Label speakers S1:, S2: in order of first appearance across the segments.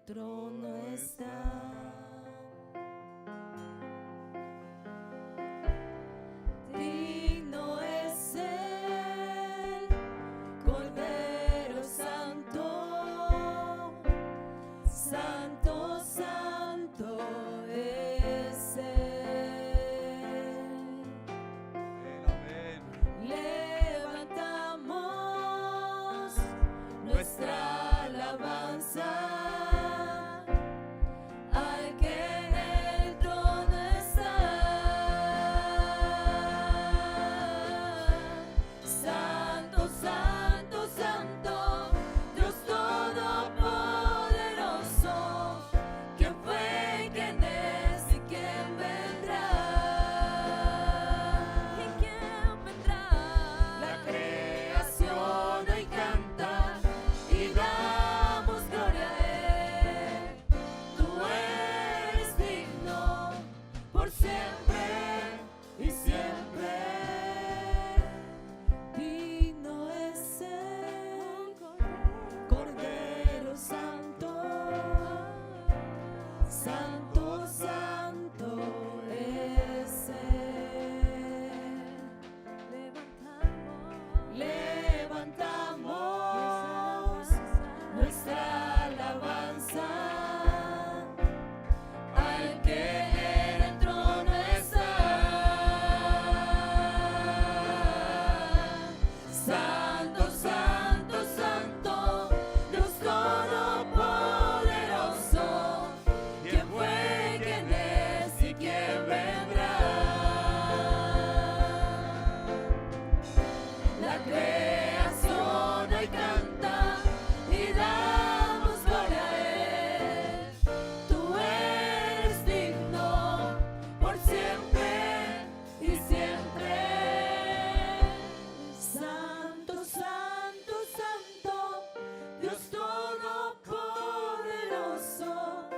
S1: trono está. Digno es el Cordero Santo, Santo, Santo es Él.
S2: Amén.
S1: Levantamos nuestra alabanza al que en el trono está. Santo, Santo, Santo, Dios Todopoderoso, ¿quién fue, quién es y quién vendrá? ¿Y quién vendrá? La creación hoy canta y damos gloria a Él. Tú eres digno por siempre y siempre. Digno es el Cordero Santo, Santo, Santo es Él. Levantamos nuestra alabanza al que en el trono está. Santo, Santo, Santo, Dios Todopoderoso, ¿quién fue, quién es y quién vendrá? La creación hoy canta y damos gloria a Él. Tú eres digno por siempre y siempre. Santo, Santo, Santo, Dios Todopoderoso,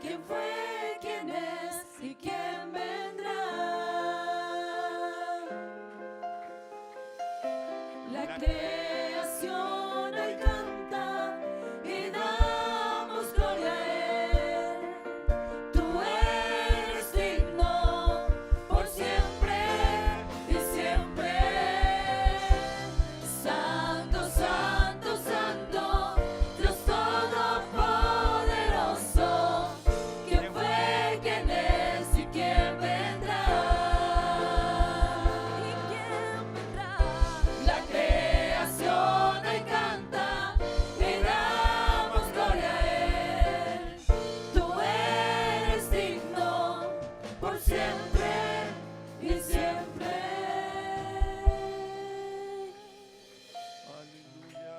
S1: ¿quién fue, quién es y quién vendrá? La creación hoy canta y damos gloria a Él. Tú eres digno por siempre y siempre. Santo, Santo, Santo, Dios Todopoderoso, ¿quién fue, quién es y quién vendrá? ¿Y quién vendrá? La creación hoy canta y damos gloria a Él. Tú eres digno por siempre y siempre.
S2: Aleluya.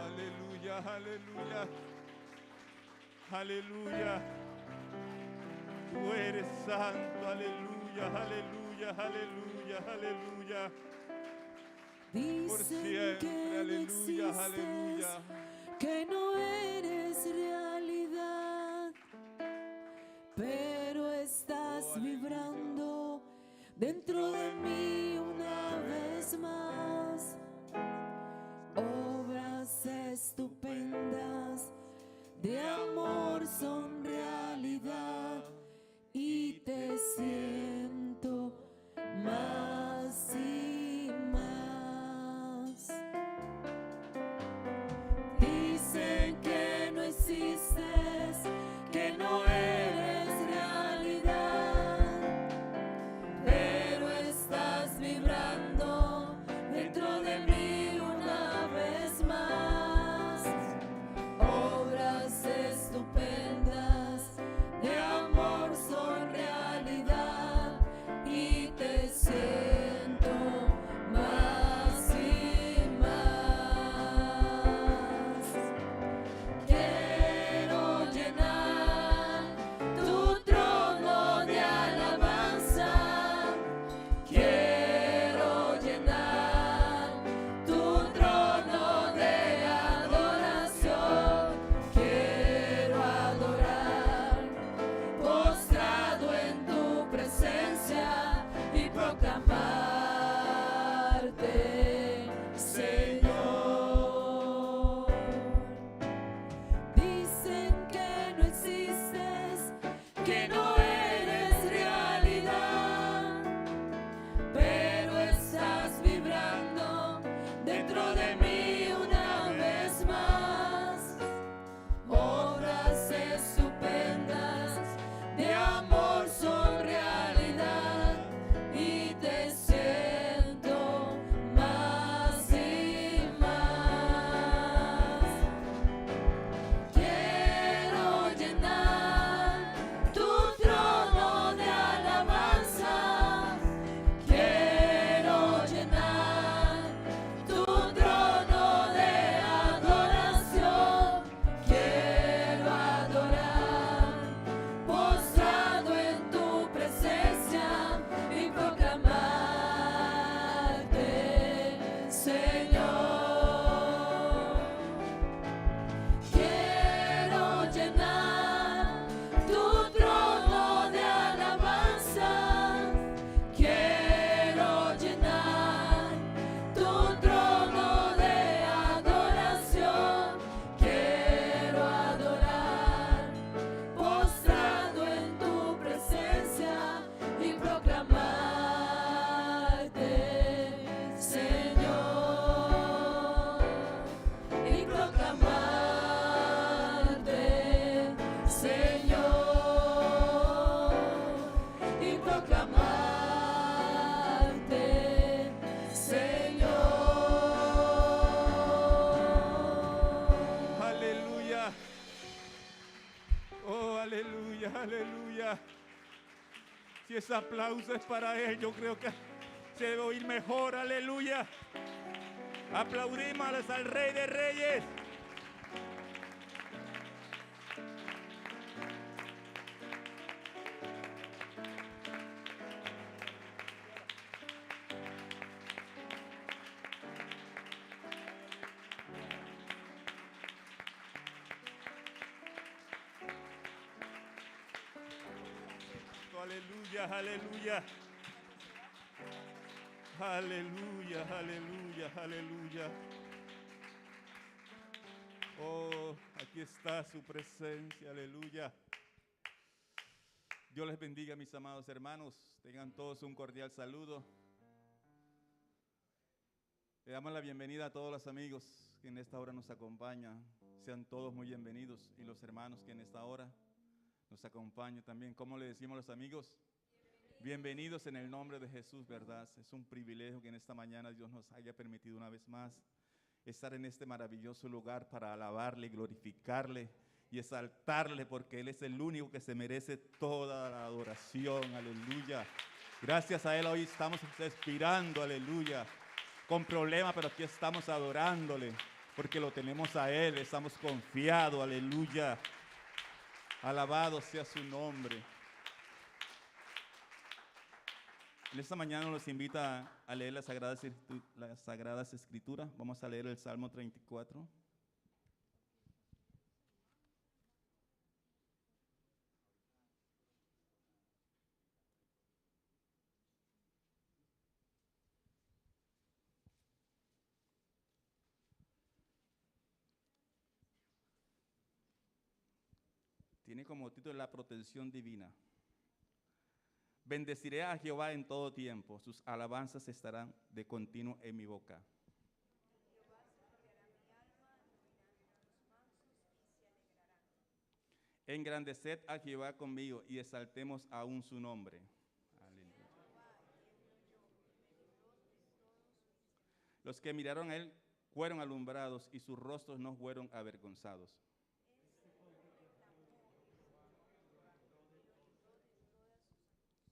S2: Aleluya, aleluya. Aleluya. Tú eres santo, aleluya, aleluya, aleluya, aleluya. Por
S1: Dicen
S2: siempre,
S1: que no
S2: aleluya,
S1: existes,
S2: aleluya.
S1: que no eres realidad, pero estás vibrando dentro de mí una vez más. Obras estupendas de amor son realidad y te siento más y más. Dicen que no existes, que no eres realidad, pero
S2: aleluya, aleluya. Si ese aplauso es para Él, yo creo que se debe oír mejor, aleluya. Aplaudimos al Rey de Reyes. Aleluya, aleluya. Aleluya, aleluya, aleluya. Oh, aquí está su presencia, aleluya. Dios les bendiga, mis amados hermanos. Tengan todos un cordial saludo. Le damos la bienvenida a todos los amigos que en esta hora nos acompañan. Sean todos muy bienvenidos. Y los hermanos que en esta hora nos acompañan también. ¿Cómo le decimos a los amigos? Bienvenidos en el nombre de Jesús, ¿verdad? Es un privilegio que en esta mañana Dios nos haya permitido una vez más estar en este maravilloso lugar para alabarle, glorificarle y exaltarle, porque Él es el único que se merece toda la adoración, aleluya. Gracias a Él hoy estamos respirando, aleluya, con problemas, pero aquí estamos adorándole, porque lo tenemos a Él, estamos confiados, aleluya. Alabado sea su nombre. En esta mañana nos invita a leer las Sagradas Escrituras. Vamos a leer el Salmo 34. Tiene como título La protección divina. Bendeciré a Jehová en todo tiempo, sus alabanzas estarán de continuo en mi boca. Engrandeced a Jehová conmigo y exaltemos aún su nombre. Aleluya. Los que miraron a él fueron alumbrados y sus rostros no fueron avergonzados.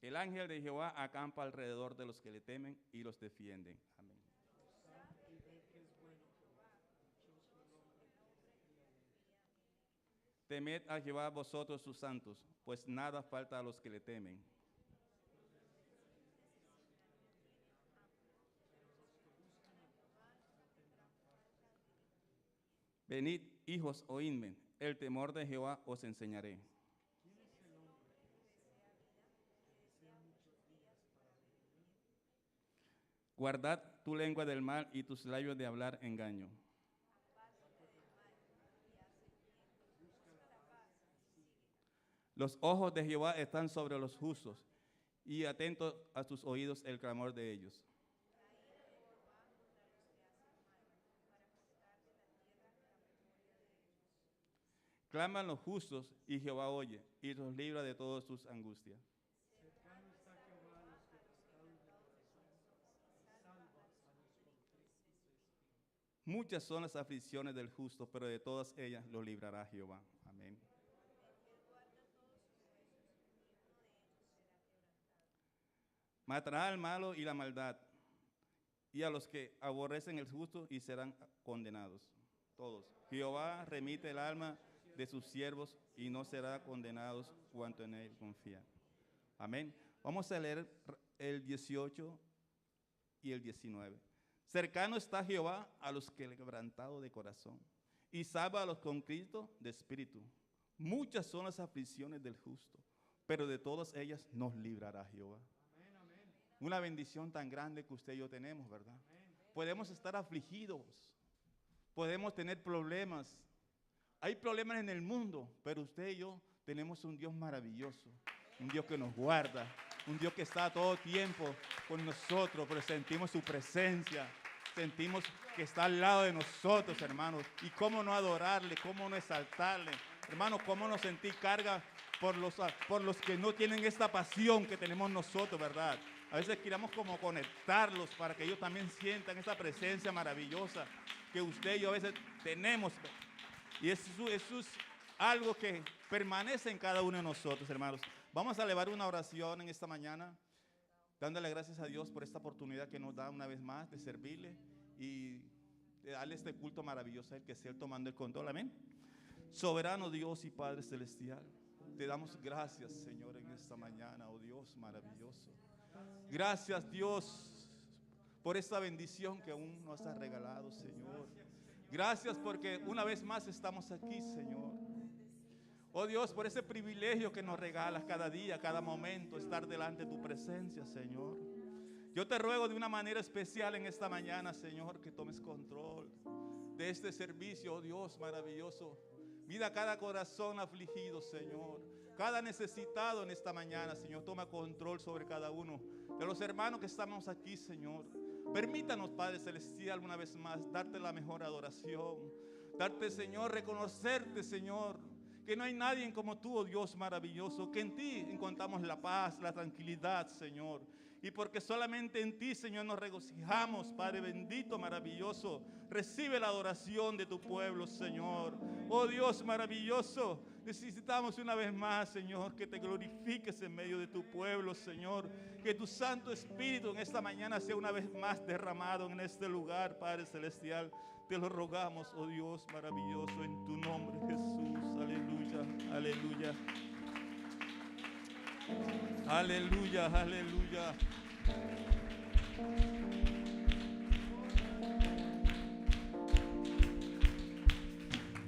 S2: El ángel de Jehová acampa alrededor de los que le temen y los defienden. Amén. Temed a Jehová vosotros sus santos, pues nada falta a los que le temen. Venid, hijos, oídme, el temor de Jehová os enseñaré. Guardad tu lengua del mal y tus labios de hablar engaño. Los ojos de Jehová están sobre los justos, y atento a sus oídos el clamor de ellos. Claman los justos, y Jehová oye, y los libra de todas sus angustias. Muchas son las aflicciones del justo, pero de todas ellas lo librará Jehová. Amén. Matará al malo y la maldad, y a los que aborrecen el justo y serán condenados. Todos. Jehová remite el alma de sus siervos y no será condenados cuanto en él confían. Amén. Vamos a leer el 18 y el 19. Cercano está Jehová a los que le quebrantado de corazón y salva a los contritos de espíritu. Muchas son las aflicciones del justo, pero de todas ellas nos librará Jehová. Amén, amén. Una bendición tan grande que usted y yo tenemos, ¿verdad? Amén. Podemos estar afligidos, podemos tener problemas. Hay problemas en el mundo, pero usted y yo tenemos un Dios maravilloso, un Dios que nos guarda, un Dios que está todo tiempo con nosotros, pero sentimos su presencia, sentimos que está al lado de nosotros, hermanos. Y cómo no adorarle, cómo no exaltarle, hermanos, cómo no sentir carga por los que no tienen esta pasión que tenemos nosotros, ¿verdad? A veces queremos como conectarlos para que ellos también sientan esa presencia maravillosa que usted y yo a veces tenemos. Y eso es algo que permanece en cada uno de nosotros, hermanos. Vamos a elevar una oración en esta mañana, dándole gracias a Dios por esta oportunidad que nos da una vez más de servirle y de darle este culto maravilloso a Él, que sea Él tomando el control. Amén. Soberano Dios y Padre Celestial, te damos gracias, Señor, en esta mañana, oh Dios maravilloso. Gracias, Dios, por esta bendición que aún nos has regalado, Señor. Gracias porque una vez más estamos aquí, Señor. Oh Dios, por ese privilegio que nos regalas cada día, cada momento, estar delante de tu presencia, Señor. Yo te ruego de una manera especial en esta mañana, Señor, que tomes control de este servicio, oh Dios maravilloso. Mira cada corazón afligido, Señor. Cada necesitado en esta mañana, Señor, toma control sobre cada uno de los hermanos que estamos aquí, Señor. Permítanos, Padre Celestial, una vez más, darte la mejor adoración. Darte, Señor, reconocerte, Señor, que no hay nadie como tú, oh Dios maravilloso, que en ti encontramos la paz, la tranquilidad, Señor. Y porque solamente en ti, Señor, nos regocijamos, Padre bendito, maravilloso. Recibe la adoración de tu pueblo, Señor. Oh Dios maravilloso, necesitamos una vez más, Señor, que te glorifiques en medio de tu pueblo, Señor. Que tu Santo Espíritu en esta mañana sea una vez más derramado en este lugar, Padre Celestial. Te lo rogamos, oh Dios maravilloso, en tu nombre, Jesús. Aleluya, aleluya. Aleluya, aleluya.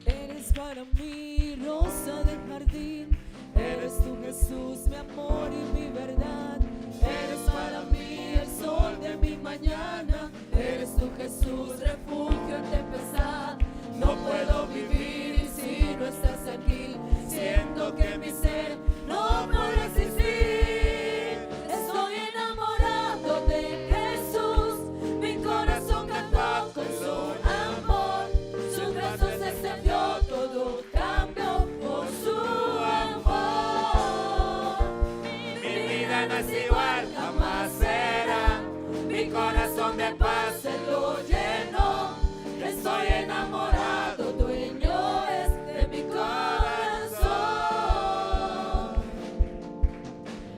S1: Eres para mí rosa del jardín, eres tú, Jesús, mi amor y mi verdad. Eres para mí el sol de mi mañana, eres tú, Jesús, refugio en tempestad. No puedo vivir si no estás aquí, siento que mi ser no puede existir. Estoy enamorado de Jesús, mi corazón cantó con su amor. Su brazo se extendió, todo cambió por su amor. Mi vida no es igual, jamás será. Mi corazón de paz se lo llenó. Estoy enamorado, dueño es de mi corazón.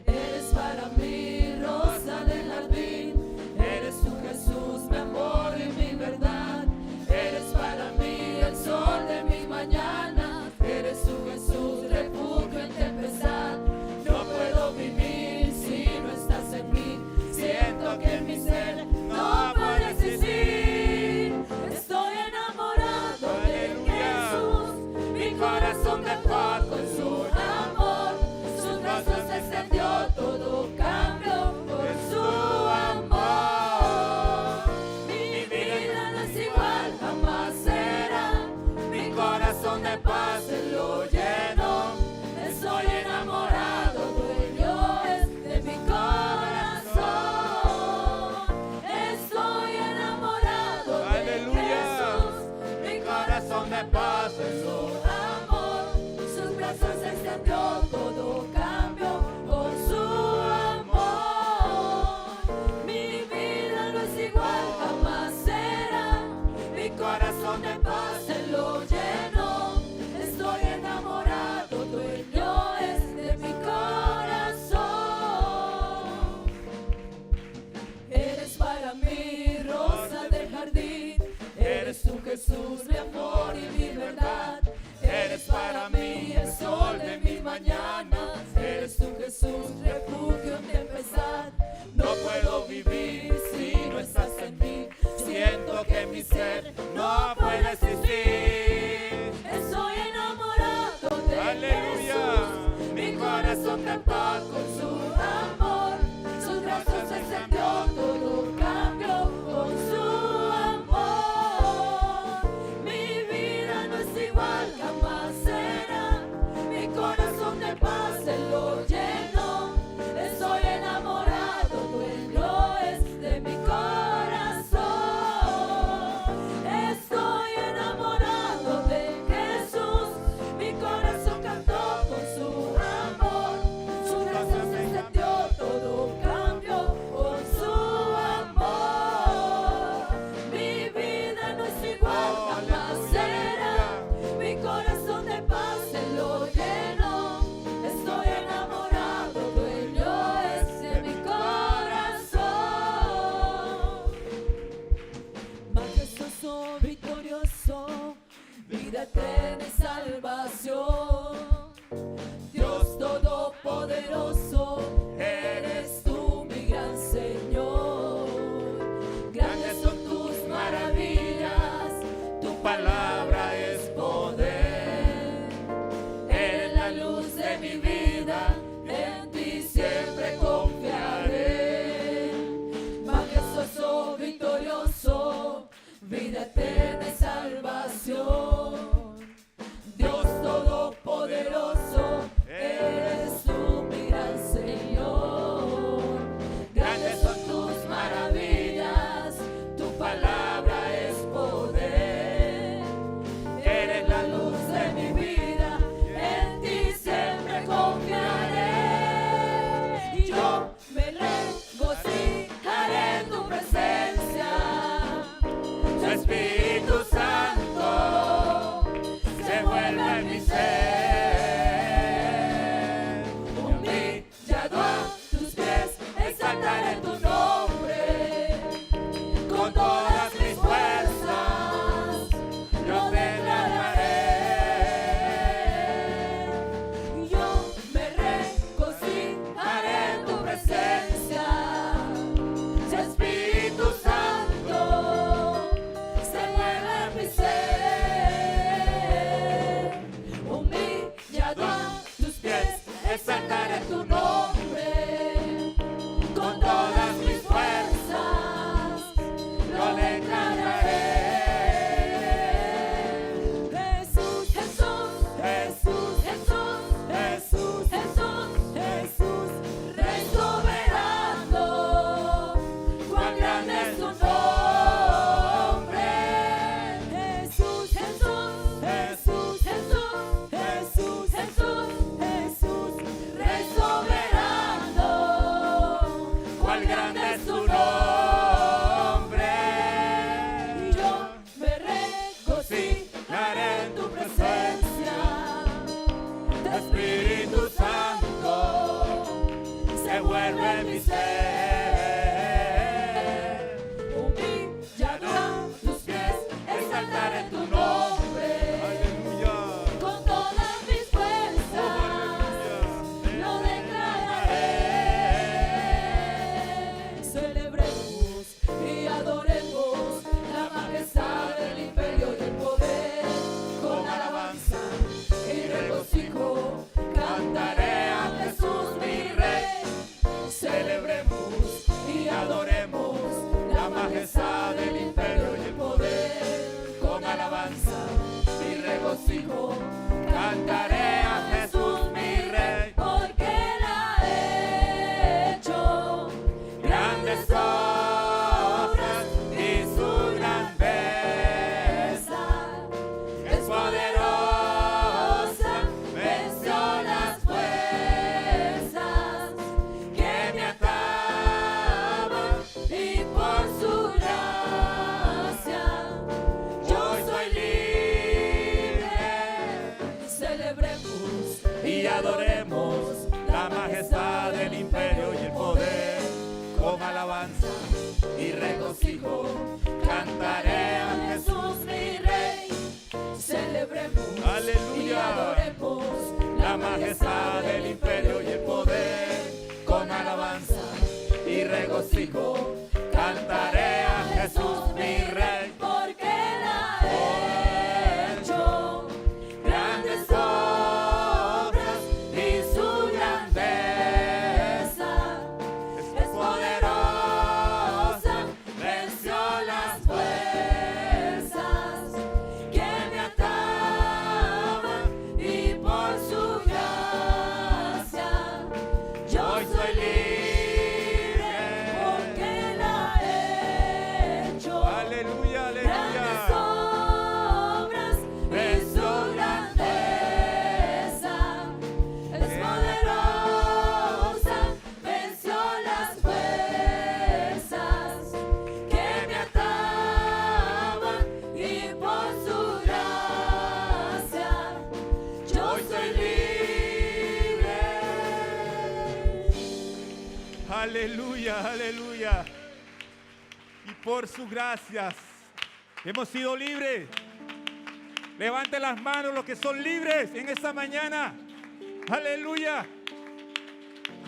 S1: Eres para mí rosa del jardín, eres tú, Jesús, mi amor y mi verdad. Eres para mí el sol de mi mañana, eres tú, Jesús, refugio en tempestad. No puedo vivir si no estás en mí, siento que mi ser no puede existir. Estoy enamorado de Jesús, mi corazón cantó con su amor. Sus brazos se extendió, todo cambió por su amor. Mi vida no es igual, jamás será. Mi corazón de paz se lo llenó. Estoy enamorado, dueño es de mi corazón. Estoy enamorado de Jesús, mi corazón de paz en su amor. Sus brazos se extendió, todo cambió por su amor. Mi vida no es igual, jamás será. Mi corazón de paz se lo llenó. Estoy enamorado, dueño es de mi corazón. Eres para mí rosa del jardín, eres tú, Jesús, mi amor y mi verdad. Eres para mí el sol de mi mañana, eres tú, Jesús, refugio en tempestad. No puedo vivir si no estás en mí, siento que mi ser no puede existir. Estoy enamorado de Jesús, mi corazón cantó con su amor. Sus brazos se extendió, todo cambió con su amor. Mi vida no es igual, jamás será. Mi corazón de paz se lo llenó. Estoy enamorado, dueño es de mi corazón. Estoy enamorado de Jesús, mi corazón cantó con su amor. Sus brazos salvación. Dios todopoderoso, eres tú mi gran Señor. Grandes son tus maravillas, tu palabra es poder. Eres la luz de mi vida, en ti siempre confiaré. Majestuoso, victorioso, vida eterna y salvación. Dios todopoderoso, eres tú mi gran Señor. Grandes son tus maravillas, tu palabra es poder. Eres la luz de mi vida, en ti siempre confiaré. Y yo me regocijaré en tu presencia. Tu Espíritu Santo se vuelve en mi ser. Humillado a tus pies, exaltaré tu nombre. Con todas mis fuerzas, yo declararé. Yo me regocijaré en tu presencia. Tu Espíritu Santo se mueve en mi ser. Humillado a tus pies, exaltaré tu nombre. Con todas mis fuerzas, lo declararé. Jesús, Jesús, Jesús, Jesús, Jesús, Jesús, Jesús, Rey soberano. Cuán grande es tu nombre. Jesús, Jesús, Jesús, Jesús, Jesús, Jesús, Jesús, Rey soberano. Cuán grande es tu nombre. Y yo me regocijaré en tu presencia. Tu Espíritu Santo se vuelve en mi ser. Humillado a tus pies, exaltaré tu nombre.
S2: Aleluya.
S1: Con todas mis fuerzas, lo declararé. Celebremos y adoremos la majestad del imperio y el poder. Con alabanza y regocijo, cantaré a Jesús mi Rey. Celebremos y adoremos la majestad del imperio y el poder. Con alabanza y regocijo, cantaré a Jesús mi Rey. Porque Él ha hecho grandes obras y su grandeza es poderosa, venció las fuerzas que me ataban, y por su gracia yo soy libre. Celebremos y adoremos la majestad del imperio y el poder. Con alabanza y regocijo, cantaré a Jesús mi Rey. Celebremos y
S2: Aleluya.
S1: adoremos la majestad del imperio y el poder. Con alabanza y regocijo, cantaré a Jesús mi Rey. Porque Él ha hecho grandes obras y su grandeza es poderosa, venció las fuerzas que me ataban, y por su gracia yo soy libre. Porque Él ha hecho
S2: Aleluya,
S1: grandes
S2: aleluya.
S1: obras y su grandeza es poderosa, venció las fuerzas que me ataban, y por su gracia yo soy libre.
S2: Aleluya, aleluya. Y por su gracia hemos sido libres.
S3: Levante las manos los que son libres en esta mañana. Aleluya.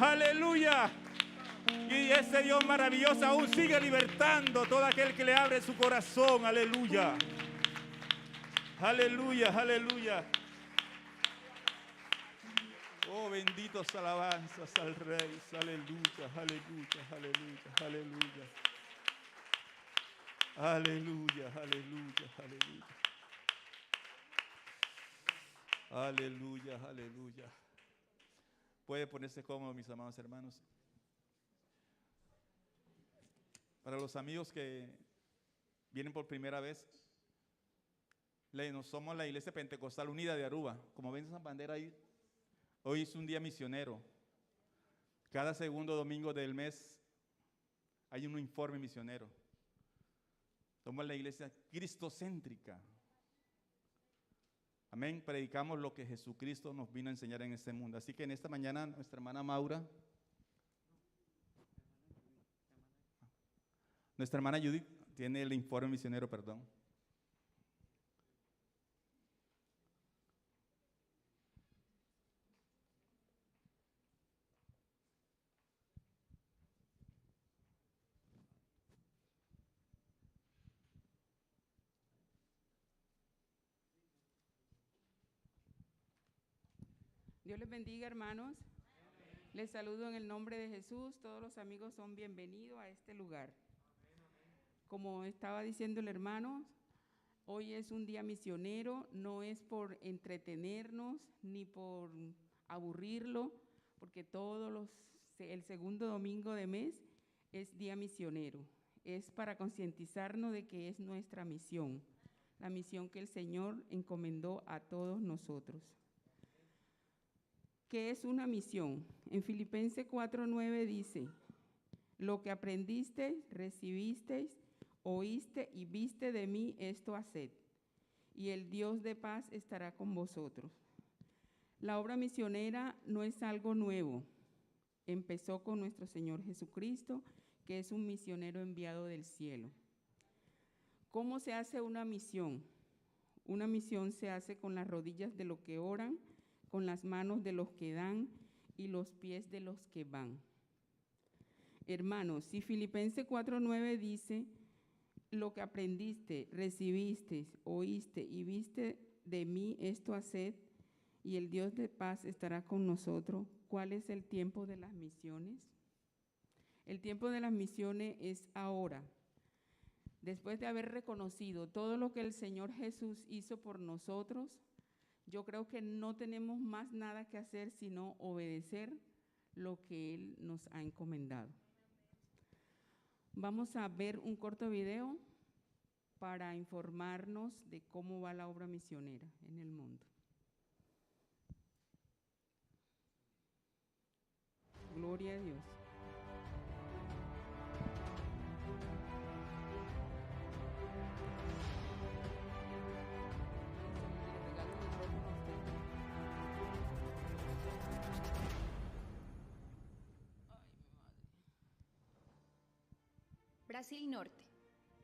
S3: Aleluya. Y ese Dios maravilloso aún sigue libertando todo aquel que le abre su corazón. Aleluya. Aleluya, aleluya. Oh, benditos alabanzas al Rey. Aleluya, aleluya, aleluya, aleluya. Aleluya, aleluya, aleluya. Aleluya, aleluya. Puede ponerse cómodo, mis amados hermanos. Para los amigos que vienen por primera vez, somos la Iglesia Pentecostal Unida de Aruba. Como ven esa bandera ahí, hoy es un día misionero. Cada segundo domingo del mes hay un informe misionero. Somos la iglesia cristocéntrica. Amén. Predicamos lo que Jesucristo nos vino a enseñar en este mundo. Así que en esta mañana nuestra hermana Maura, nuestra hermana Judith tiene el informe misionero, perdón.
S4: Dios les bendiga, hermanos. Les saludo en el nombre de Jesús. Todos los amigos son bienvenidos a este lugar. Como estaba diciendo el hermano, hoy es un día misionero. No es por entretenernos ni por aburrirlo, porque el segundo domingo de mes es día misionero. Es para concientizarnos de que es nuestra misión, la misión que el Señor encomendó a todos nosotros. ¿Qué es una misión? En Filipenses 4:9 dice: lo que aprendisteis, recibisteis, oíste y viste de mí, esto haced, y el Dios de paz estará con vosotros. La obra misionera no es algo nuevo. Empezó con nuestro Señor Jesucristo, que es un misionero enviado del cielo. ¿Cómo se hace una misión? Una misión se hace con las rodillas de los que oran, con las manos de los que dan y los pies de los que van. Hermanos, si Filipenses 4:9 dice: lo que aprendiste, recibiste, oíste y viste de mí, esto haced, y el Dios de paz estará con nosotros, ¿cuál es el tiempo de las misiones? El tiempo de las misiones es ahora. Después de haber reconocido todo lo que el Señor Jesús hizo por nosotros, yo creo que no tenemos más nada que hacer sino obedecer lo que Él nos ha encomendado. Vamos a ver un corto video para informarnos de cómo va la obra misionera en el mundo. Gloria a Dios.
S5: Brasil Norte.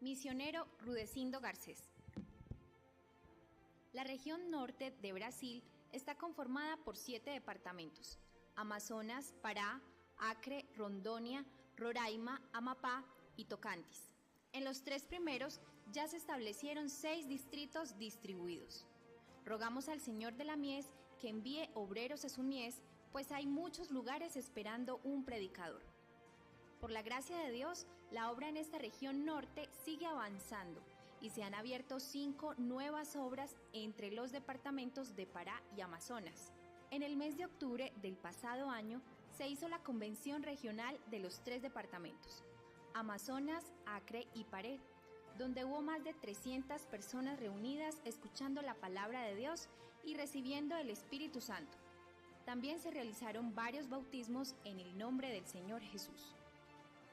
S5: Misionero Rudecindo Garcés. La región norte de Brasil está conformada por 7 departamentos: Amazonas, Pará, Acre, Rondônia, Roraima, Amapá y Tocantins. En los 3 primeros ya se establecieron 6 distritos distribuidos. Rogamos al Señor de la Mies que envíe obreros a su mies, pues hay muchos lugares esperando un predicador. Por la gracia de Dios, la obra en esta región norte sigue avanzando y se han abierto 5 nuevas obras entre los departamentos de Pará y Amazonas. En el mes de octubre del pasado año se hizo la convención regional de los 3 departamentos, Amazonas, Acre y Paré, donde hubo más de 300 personas reunidas escuchando la palabra de Dios y recibiendo el Espíritu Santo. También se realizaron varios bautismos en el nombre del Señor Jesús.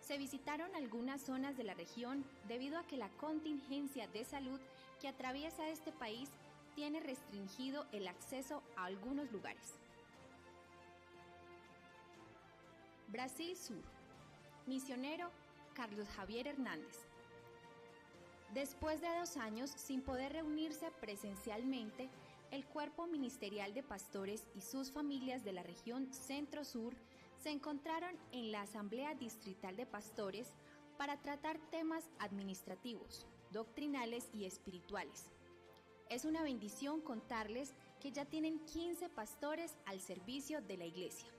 S5: Se visitaron algunas zonas de la región debido a que la contingencia de salud que atraviesa este país tiene restringido el acceso a algunos lugares. Brasil Sur. Misionero Carlos Javier Hernández. Después de 2 años sin poder reunirse presencialmente, el cuerpo ministerial de pastores y sus familias de la región Centro-Sur se encontraron en la Asamblea Distrital de Pastores para tratar temas administrativos, doctrinales y espirituales. Es una bendición contarles que ya tienen 15 pastores al servicio de la iglesia.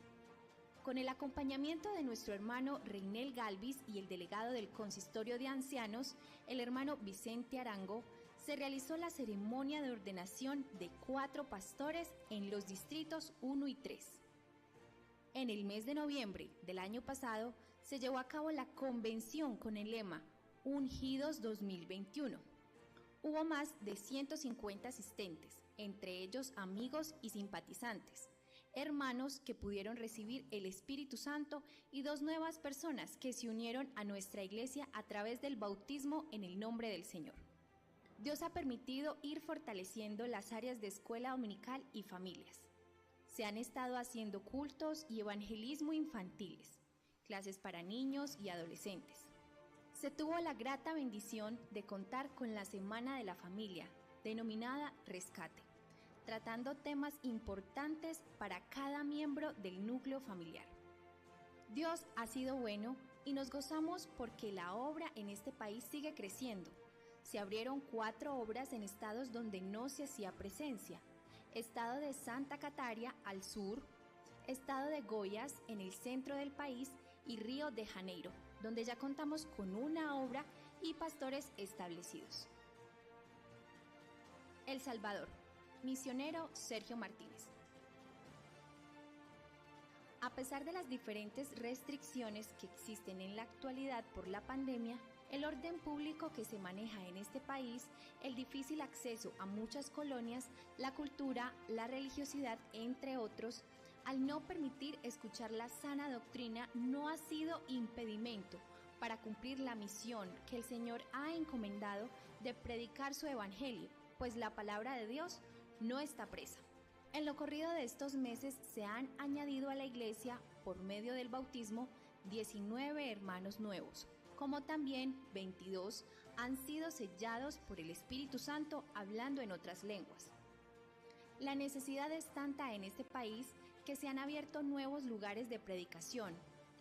S5: Con el acompañamiento de nuestro hermano Reinel Galvis y el delegado del Consistorio de Ancianos, el hermano Vicente Arango, se realizó la ceremonia de ordenación de 4 pastores en los distritos 1 y 3. En el mes de noviembre del año pasado se llevó a cabo la convención con el lema Ungidos 2021. Hubo más de 150 asistentes, entre ellos amigos y simpatizantes, hermanos que pudieron recibir el Espíritu Santo y 2 nuevas personas que se unieron a nuestra iglesia a través del bautismo en el nombre del Señor. Dios ha permitido ir fortaleciendo las áreas de escuela dominical y familias. Se han estado haciendo cultos y evangelismo infantiles, clases para niños y adolescentes. Se tuvo la grata bendición de contar con la Semana de la Familia, denominada Rescate, tratando temas importantes para cada miembro del núcleo familiar. Dios ha sido bueno y nos gozamos porque la obra en este país sigue creciendo. Se abrieron 4 obras en estados donde no se hacía presencia: estado de Santa Catarina al sur, estado de Goiás en el centro del país y Río de Janeiro, donde ya contamos con una obra y pastores establecidos. El Salvador, misionero Sergio Martínez. A pesar de las diferentes restricciones que existen en la actualidad por la pandemia, el orden público que se maneja en este país, el difícil acceso a muchas colonias, la cultura, la religiosidad, entre otros, al no permitir escuchar la sana doctrina, no ha sido impedimento para cumplir la misión que el Señor ha encomendado de predicar su evangelio, pues la palabra de Dios no está presa. En lo corrido de estos meses se han añadido a la iglesia, por medio del bautismo, 19 hermanos nuevos, como también 22 han sido sellados por el Espíritu Santo hablando en otras lenguas. La necesidad es tanta en este país que se han abierto nuevos lugares de predicación,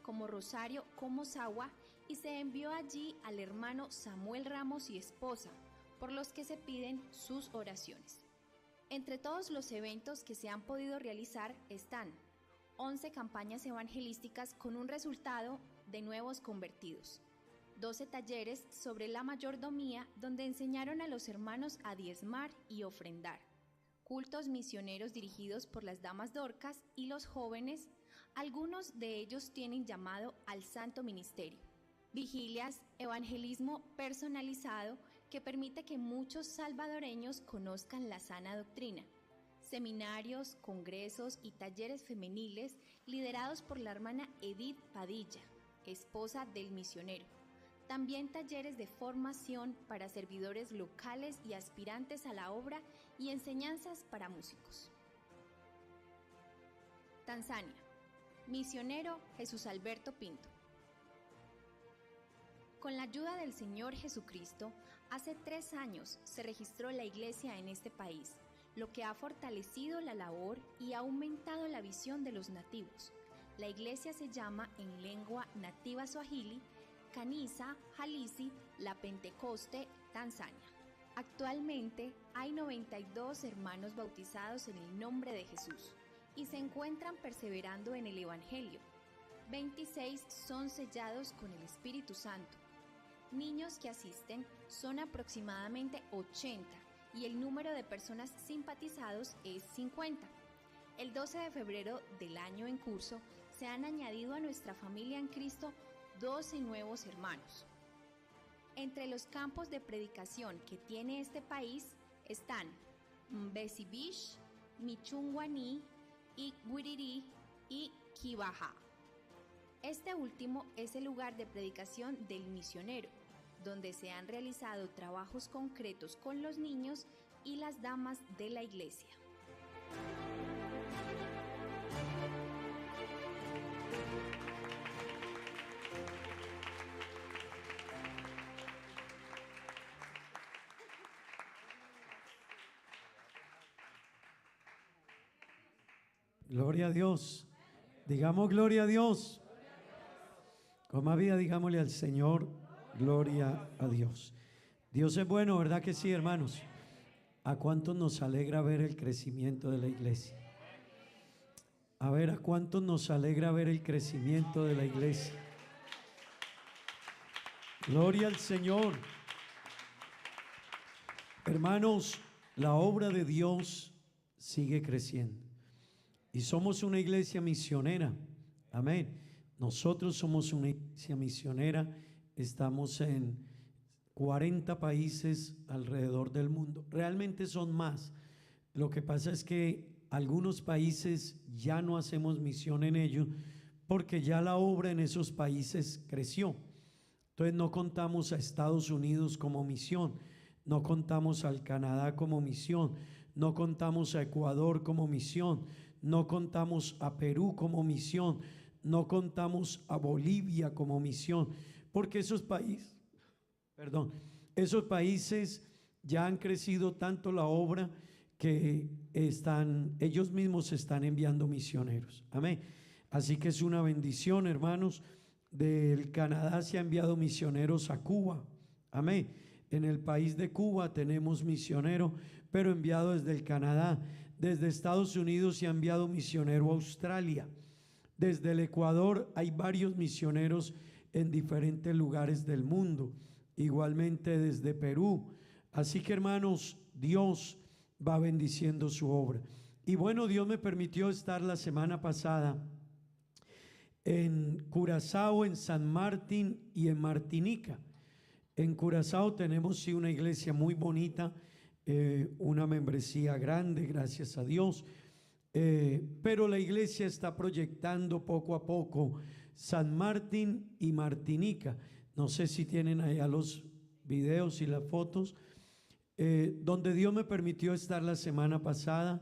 S5: como Rosario, Comosagua, y se envió allí al hermano Samuel Ramos y esposa, por los que se piden sus oraciones. Entre todos los eventos que se han podido realizar están 11 campañas evangelísticas con un resultado de nuevos convertidos, 12 talleres sobre la mayordomía donde enseñaron a los hermanos a diezmar y ofrendar, cultos misioneros dirigidos por las damas Dorcas y los jóvenes, algunos de ellos tienen llamado al santo ministerio, vigilias, evangelismo personalizado que permite que muchos salvadoreños conozcan la sana doctrina, seminarios, congresos y talleres femeniles liderados por la hermana Edith Padilla, esposa del misionero. También talleres de formación para servidores locales y aspirantes a la obra y enseñanzas para músicos. Tanzania. Misionero Jesús Alberto Pinto. Con la ayuda del Señor Jesucristo, hace 3 años se registró la iglesia en este país, lo que ha fortalecido la labor y ha aumentado la visión de los nativos. La iglesia se llama en lengua nativa swahili Kanisa Halisi La Pentecoste, Tanzania. Actualmente hay 92 hermanos bautizados en el nombre de Jesús y se encuentran perseverando en el Evangelio. 26 son sellados con el Espíritu Santo. Niños que asisten son aproximadamente 80 y el número de personas simpatizados es 50. El 12 de febrero del año en curso se han añadido a nuestra familia en Cristo 12 nuevos hermanos. Entre los campos de predicación que tiene este país están Mbesibish, Michungwani, Iguiriri y Kibaha. Este último es el lugar de predicación del misionero, donde se han realizado trabajos concretos con los niños y las damas de la iglesia.
S6: Gloria a Dios. Digamos gloria a Dios. Con más vida, digámosle al Señor, gloria a Dios. Dios es bueno, ¿verdad que sí, hermanos? ¿A cuántos nos alegra ver el crecimiento de la iglesia? A ver, ¿a cuántos nos alegra ver el crecimiento de la iglesia? Gloria al Señor. Hermanos, la obra de Dios sigue creciendo. Y somos una iglesia misionera. Amén. Nosotros somos una iglesia misionera. Estamos en 40 países alrededor del mundo. Realmente son más. Lo que pasa es que algunos países ya no hacemos misión en ellos porque ya la obra en esos países creció. Entonces no contamos a Estados Unidos como misión, no contamos al Canadá como misión, no contamos a Ecuador como misión, no contamos a Perú como misión, no contamos a Bolivia como misión, porque esos países ya han crecido tanto la obra que ellos mismos están enviando misioneros. Amén. Así que es una bendición, hermanos. Del Canadá se ha enviado misioneros a Cuba. Amén. En el país de Cuba tenemos misionero, pero enviado desde el Canadá. Desde Estados Unidos se ha enviado misionero a Australia. Desde el Ecuador hay varios misioneros en diferentes lugares del mundo. Igualmente desde Perú. Así que, hermanos, Dios va bendiciendo su obra. Y bueno, Dios me permitió estar la semana pasada en Curazao, en San Martín y en Martinica. En Curazao tenemos sí una iglesia muy bonita, una membresía grande, gracias a Dios, pero la iglesia está proyectando poco a poco San Martín y Martinica. No sé si tienen allá los videos y las fotos, donde Dios me permitió estar la semana pasada,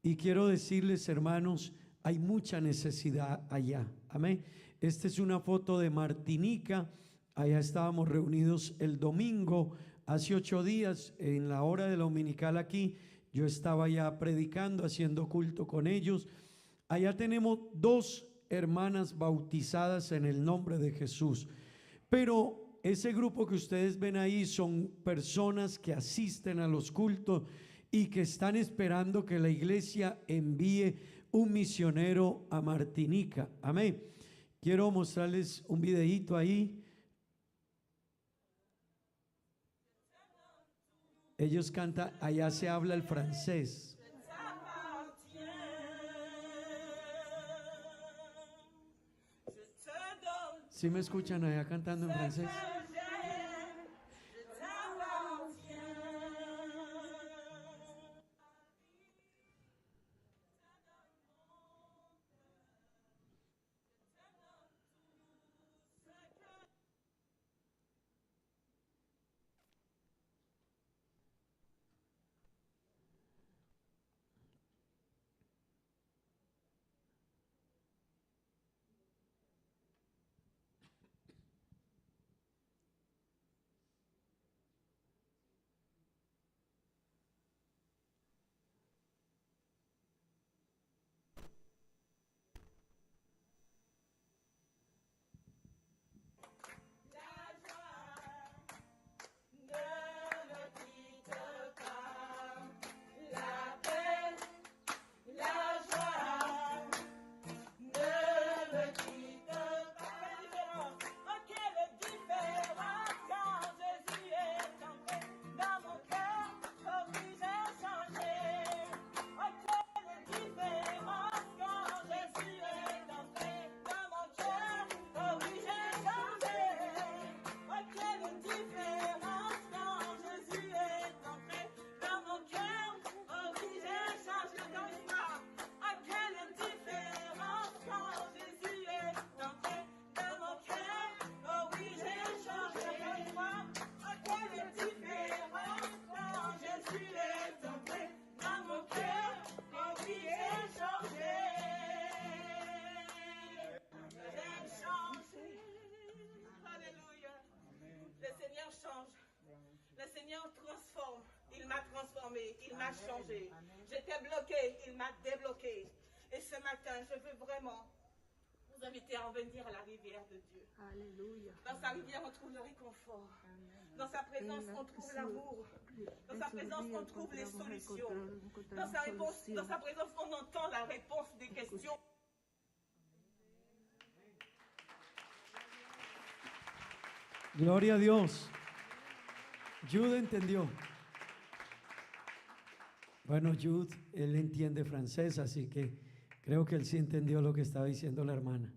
S6: y quiero decirles, hermanos, hay mucha necesidad allá. Amén. Esta es una foto de Martinica. Allá estábamos reunidos el domingo, hace 8 días, en la hora de la dominical aquí. Yo estaba ya predicando, haciendo culto con ellos. Allá tenemos 2 hermanas bautizadas en el nombre de Jesús. Pero ese grupo que ustedes ven ahí son personas que asisten a los cultos y que están esperando que la iglesia envíe un misionero a Martinica. Amén. Quiero mostrarles un videíto ahí. Ellos cantan, allá se habla el francés. ¿Sí me escuchan allá cantando en francés?
S7: Il m'a transformé, il m'a changé. J'étais bloqué, il m'a débloqué. Et ce matin, je veux vraiment vous inviter à en venir à la rivière de Dieu.
S8: Alléluia.
S7: Dans sa rivière, on trouve le réconfort. Dans sa présence, on trouve l'amour. Dans sa présence, on trouve les solutions. Dans sa présence, on entend la réponse des questions.
S6: Gloria a Dios. Jude entendió. Bueno, Jude, él entiende francés, así que creo que él sí entendió lo que estaba diciendo la hermana.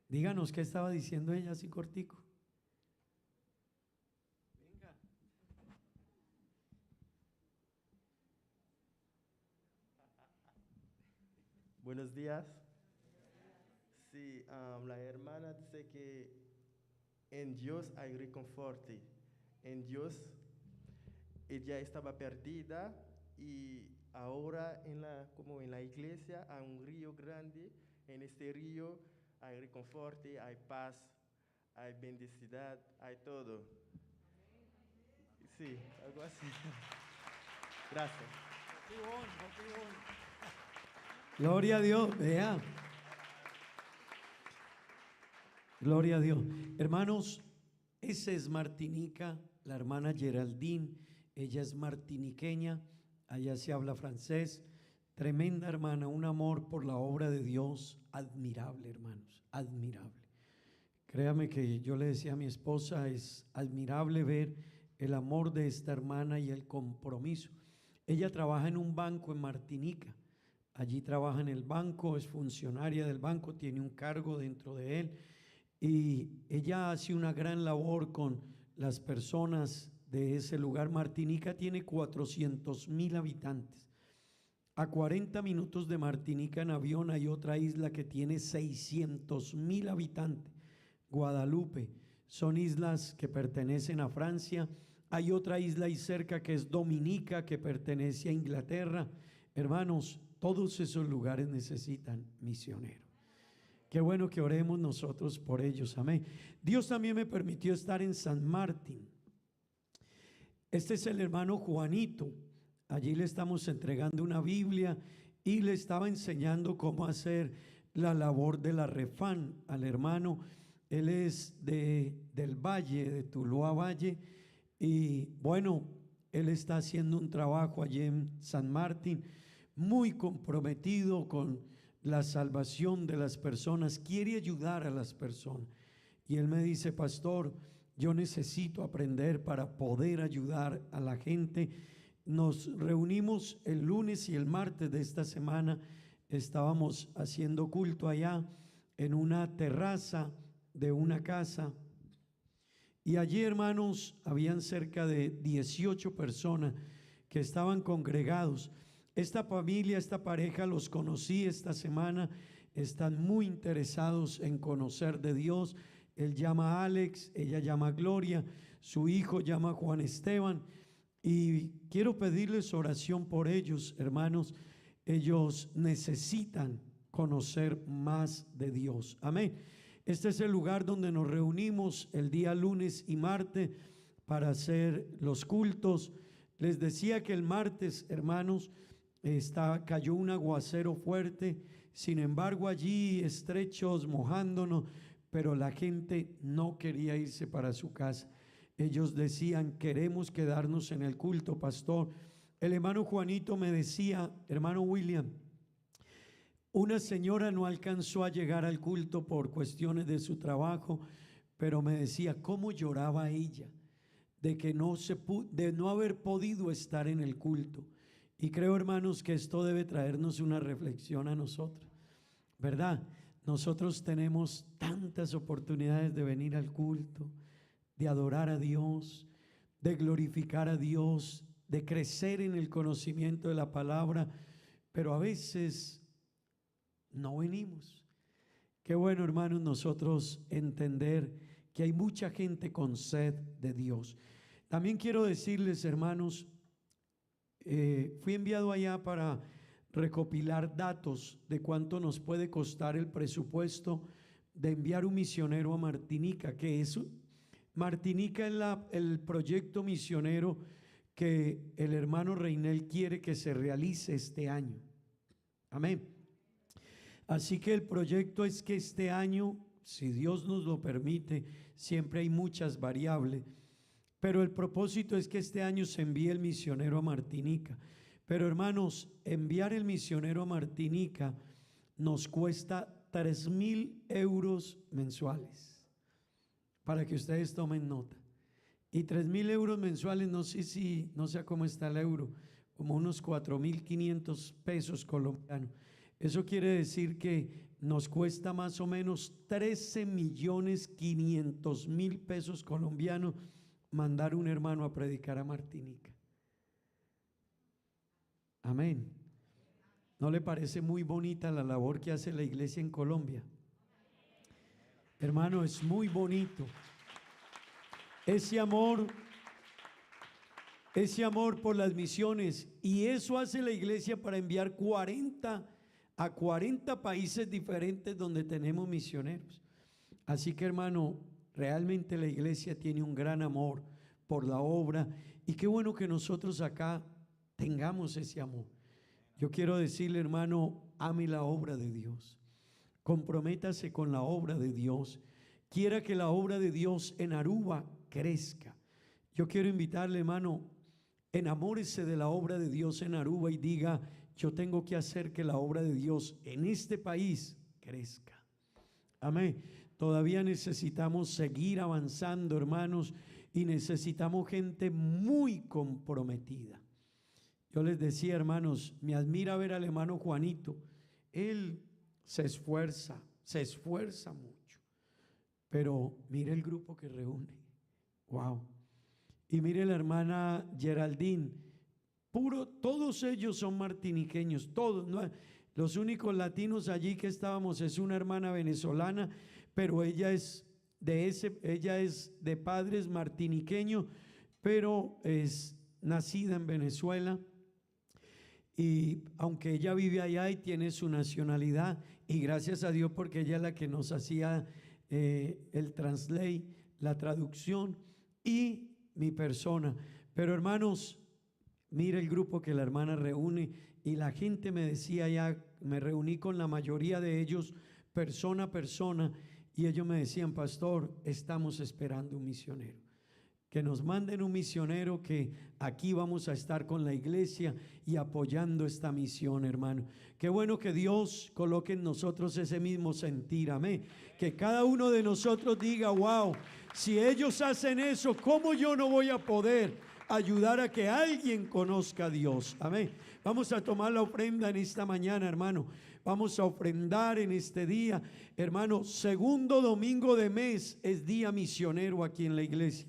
S6: Díganos qué estaba diciendo ella así cortico. Venga.
S9: Buenos días. Sí, la hermana dice que en Dios hay reconforte. En Dios ella estaba perdida y ahora como en la iglesia hay un río grande. En este río hay reconforte, hay paz, hay bendición, hay todo. Sí, algo así. Gracias.
S6: Gloria a Dios, vea. Gloria a Dios. Hermanos, esa es Martinica, la hermana Geraldine, ella es martiniqueña, allá se habla francés. Tremenda hermana, un amor por la obra de Dios admirable, hermanos, admirable. Créame que yo le decía a mi esposa, es admirable ver el amor de esta hermana y el compromiso. Ella trabaja en un banco en Martinica, allí trabaja en el banco, es funcionaria del banco, tiene un cargo dentro de él y ella hace una gran labor con las personas de ese lugar. Martinica tiene 400,000 habitantes. A 40 minutos de Martinica en avión hay otra isla que tiene 600,000 habitantes, Guadalupe. Son islas que pertenecen a Francia. Hay otra isla ahí cerca que es Dominica, que pertenece a Inglaterra. Hermanos, todos esos lugares necesitan misioneros. Qué bueno que oremos nosotros por ellos, amén. Dios también me permitió estar en San Martín. Este es el hermano Juanito. Allí le estamos entregando una Biblia y le estaba enseñando cómo hacer la labor de la refán al hermano. Él es del Valle, de Tuluá Valle, y bueno, él está haciendo un trabajo allí en San Martín, muy comprometido con la salvación de las personas, quiere ayudar a las personas. Y él me dice, pastor, yo necesito aprender para poder ayudar a la gente. Nos reunimos el lunes y el martes de esta semana, estábamos haciendo culto allá en una terraza de una casa y allí, hermanos, habían cerca de 18 personas que estaban congregados. Esta familia, esta pareja los conocí esta semana, están muy interesados en conocer de Dios. Él llama a Alex, ella llama a Gloria, su hijo llama Juan Esteban. Y quiero pedirles oración por ellos, hermanos. Ellos necesitan conocer más de Dios. Amén. Este es el lugar donde nos reunimos el día lunes y martes para hacer los cultos. Les decía que el martes, hermanos, cayó un aguacero fuerte. Sin embargo, allí estrechos, mojándonos, pero la gente no quería irse para su casa. Ellos decían, queremos quedarnos en el culto, pastor. El hermano Juanito me decía, hermano William, una señora no alcanzó a llegar al culto por cuestiones de su trabajo, pero me decía cómo lloraba ella de que de no haber podido estar en el culto. Y creo, hermanos, que esto debe traernos una reflexión a nosotros, ¿verdad? Nosotros tenemos tantas oportunidades de venir al culto, de adorar a Dios, de glorificar a Dios, de crecer en el conocimiento de la palabra, pero a veces no venimos. Qué bueno, hermanos, nosotros entender que hay mucha gente con sed de Dios. También quiero decirles, hermanos, fui enviado allá para recopilar datos de cuánto nos puede costar el presupuesto de enviar un misionero a Martinica, que es Martinica es el proyecto misionero que el hermano Reinel quiere que se realice este año. Amén. Así que el proyecto es que este año, si Dios nos lo permite, siempre hay muchas variables, pero el propósito es que este año se envíe el misionero a Martinica. Pero hermanos, enviar el misionero a Martinica nos cuesta 3.000 euros mensuales, para que ustedes tomen nota. Y 3.000 euros mensuales, no sé cómo está el euro, como unos 4.500 pesos colombianos. Eso quiere decir que nos cuesta más o menos 13.500.000 pesos colombianos mandar un hermano a predicar a Martinica. Amén. ¿No le parece muy bonita la labor que hace la iglesia en Colombia? Hermano, es muy bonito. Ese amor por las misiones, y eso hace la iglesia para enviar 40 países diferentes donde tenemos misioneros. Así que hermano, realmente la iglesia tiene un gran amor por la obra, y qué bueno que nosotros acá tengamos ese amor. Yo quiero decirle, hermano, ame la obra de Dios, comprométase con la obra de Dios, quiera que la obra de Dios en Aruba crezca. Yo quiero invitarle, hermano, enamórese de la obra de Dios en Aruba y diga: yo tengo que hacer que la obra de Dios en este país crezca. Amén. Todavía necesitamos seguir avanzando, hermanos, y necesitamos gente muy comprometida. Yo les decía, hermanos, me admira ver al hermano Juanito. Él se esfuerza mucho, pero mire el grupo que reúne. Wow. Y mire la hermana Geraldine, todos ellos son martiniqueños, todos, ¿no? Los únicos latinos allí que estábamos es una hermana venezolana, pero ella es de padres martiniqueños, pero es nacida en Venezuela. Y aunque ella vive allá y tiene su nacionalidad, y gracias a Dios porque ella es la que nos hacía el translate, la traducción, y mi persona. Pero hermanos, mire el grupo que la hermana reúne, y la gente me decía, ya me reuní con la mayoría de ellos persona a persona, y ellos me decían: pastor, estamos esperando un misionero, que nos manden un misionero, que aquí vamos a estar con la iglesia y apoyando esta misión, hermano. Qué bueno que Dios coloque en nosotros ese mismo sentir, amén. Que cada uno de nosotros diga: wow, si ellos hacen eso, ¿cómo yo no voy a poder ayudar a que alguien conozca a Dios? Amén. Vamos a tomar la ofrenda en esta mañana, hermano. Vamos a ofrendar en este día, hermano. Segundo domingo de mes es día misionero aquí en la iglesia.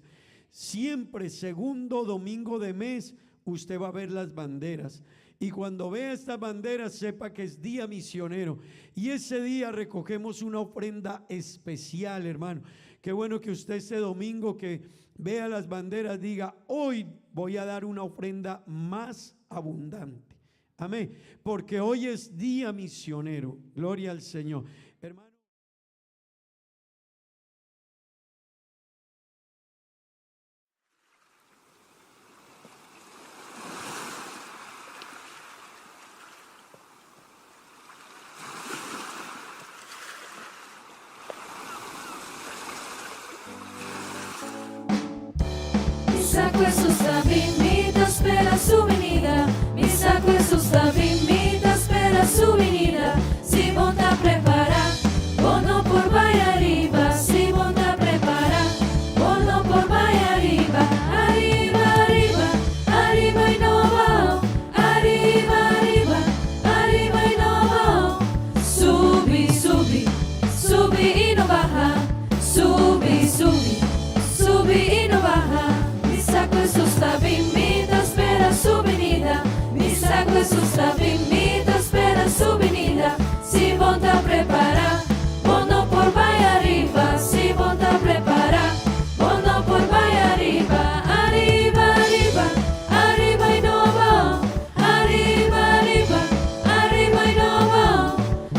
S6: Siempre segundo domingo de mes usted va a ver las banderas, y cuando vea estas banderas sepa que es día misionero, y ese día recogemos una ofrenda especial, hermano. Qué bueno que usted ese domingo que vea las banderas diga: hoy voy a dar una ofrenda más abundante. Amén, porque hoy es día misionero. Gloria al Señor, hermano.
S1: Mi sacco Jesús invita, espera su venida. Mi sacco Jesús invita, espera su venida. Si monta prepara, bono por vaya arriba. Si monta prepara, bono por vaya arriba. Arriba, arriba, arriba y no va. Arriba, arriba, arriba y no va. Subi, subi, subi y no baja. Subi, subi, subi y no baja. Mi sacco Jesús invita, espera su venida. Mi sacco Jesús invita, espera su venida. Si monta prepara, bono por vaya arriba. Si monta prepara, bono por vaya arriba. Arriba, arriba, arriba y no va. Arriba, arriba, arriba y no va.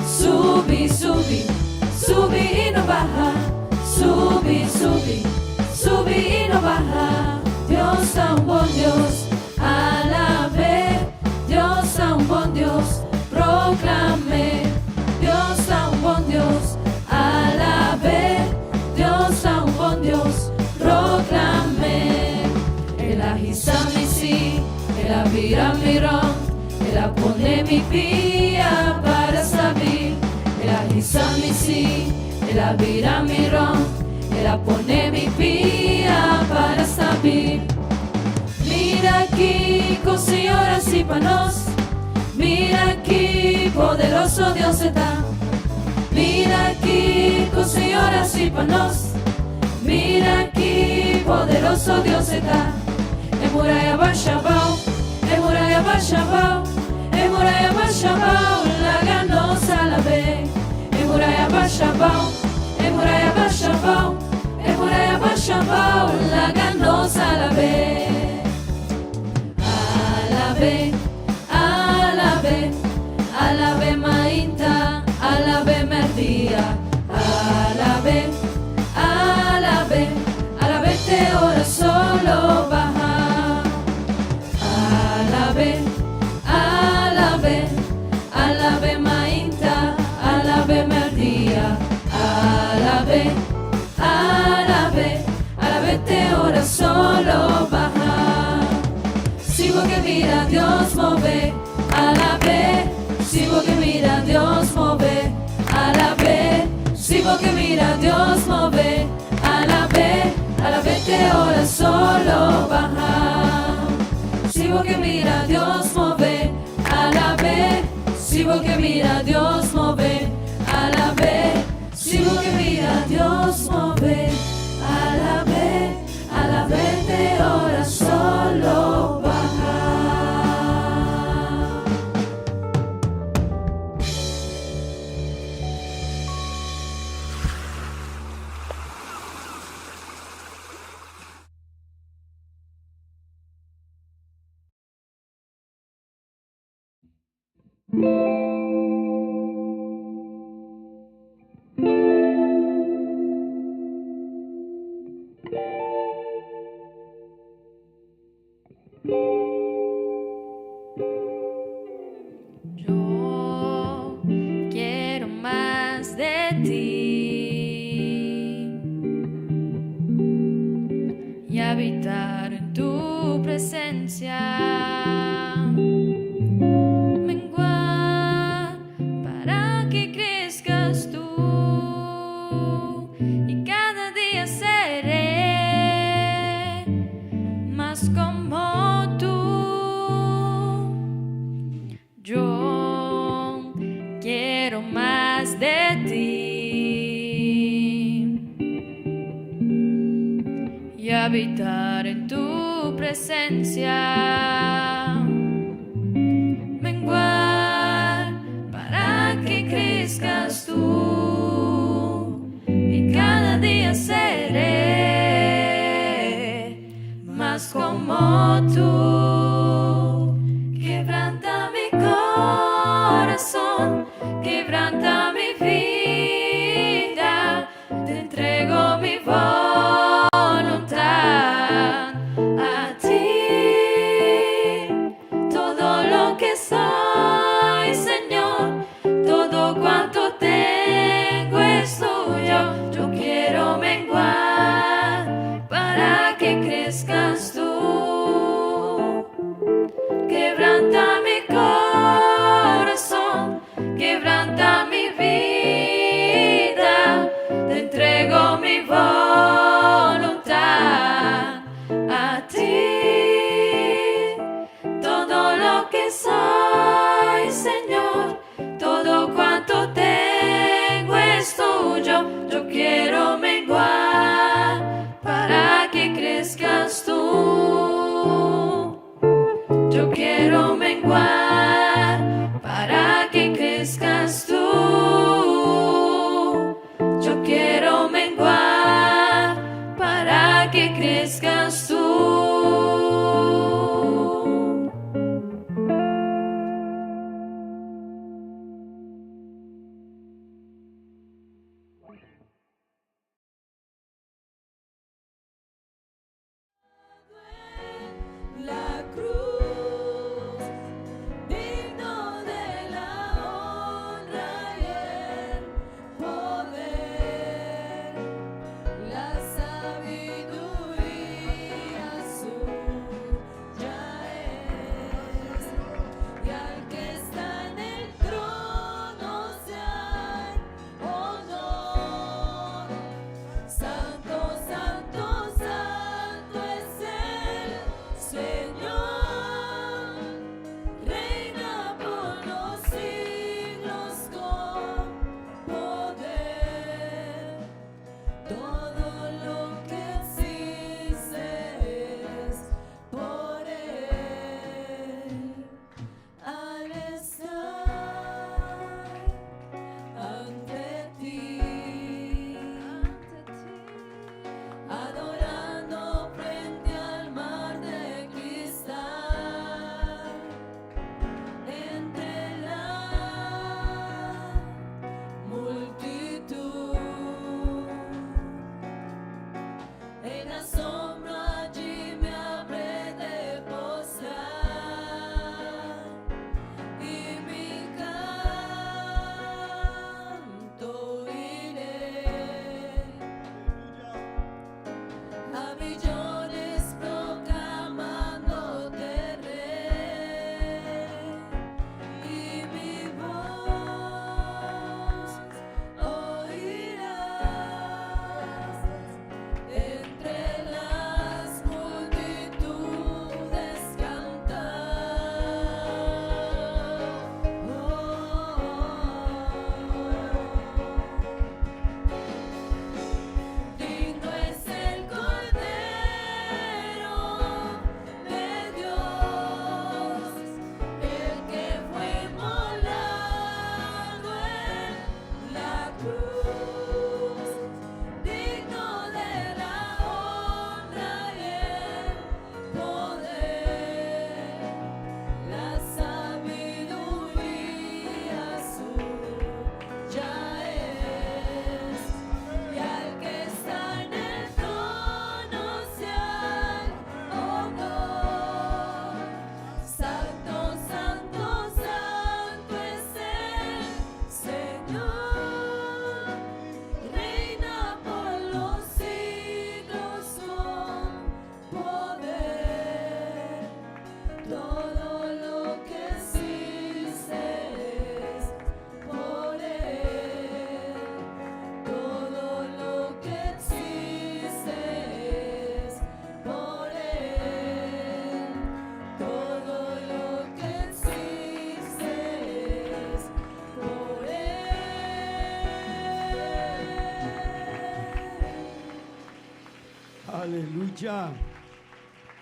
S1: Subi, subi, subi y no baja. Subi, subi, subi y no baja. Dios a un buen Dios, alabe. Dios a un buen Dios, proclame. Dios abrirá mi ron, ela pone mi pia para saber, ela risa mi si, ela abrirá mi ron, ela pone mi pia para saber. Mira aquí, cocinhoras y panos, mira aquí, poderoso Dios está. Mira aquí, cocinhoras y panos, mira aquí, poderoso Dios está. Emuraya Bashabao, Emuraya Bashabao, Emuraya Bashabao, la ganosa la ve. Emuraya Bashabao, Emuraya Bashabao, Emuraya Bashabao, la ganosa la ve. Alabe, alabe, alabe mainta, alabe merdia, alabe, alabe, alabe te ora solo baja. Alabe, alabe, alabe mainta, alabe merdia, alabe, alabe, alabe te ora solo baja. Sigo que mira Dios move, alabe, sigo que mira Dios move, alabe, sigo que mira Dios move, alabe, alabe te ora solo baja. Sigo que mira Dios move, alabe, sigo que mira Dios move, alabe, sigo que mira Dios move, alabe, alabe te ora solo baja. Yo quiero más de ti y habitar en tu presencia. Menguar para que crezcas tú y cada día seré más como tú. Yo quiero más de ti y habitar en tu presencia. Menguar para que crezcas tú y cada día seré más como tú. Quebranta mi corazón, quebranta mi vida, te entrego mi voluntad a ti. Todo lo que soy, Señor, todo cuanto tengo es tuyo. Yo quiero menguar para que crezcas tú. Quebranta mi corazón, quebranta mi vida, te entrego mi voluntad a ti. Todo lo que soy, Señor, todo cuanto tengo es tuyo. Yo quiero menguar para que crezcas tú. Yo quiero menguar para que crezcas tú.
S6: Aleluya.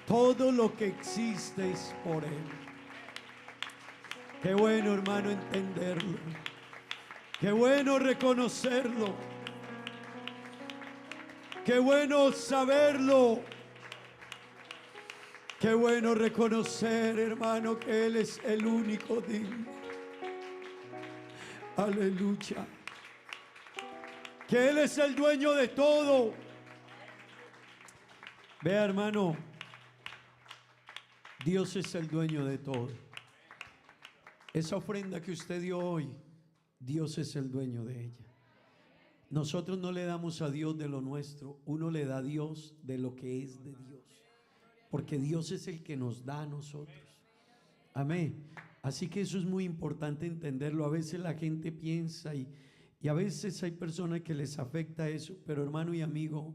S6: Todo lo que existe es por Él. Qué bueno, hermano, entenderlo. Qué bueno reconocerlo. Qué bueno saberlo. Qué bueno reconocer, hermano, que Él es el único digno. Aleluya. Que Él es el dueño de todo. Vea, hermano, Dios es el dueño de todo. Esa ofrenda que usted dio hoy, Dios es el dueño de ella. Nosotros no le damos a Dios de lo nuestro, uno le da a Dios de lo que es de Dios, porque Dios es el que nos da a nosotros. Amén. Así que eso es muy importante entenderlo. A veces la gente piensa y a veces hay personas que les afecta eso, pero hermano y amigo,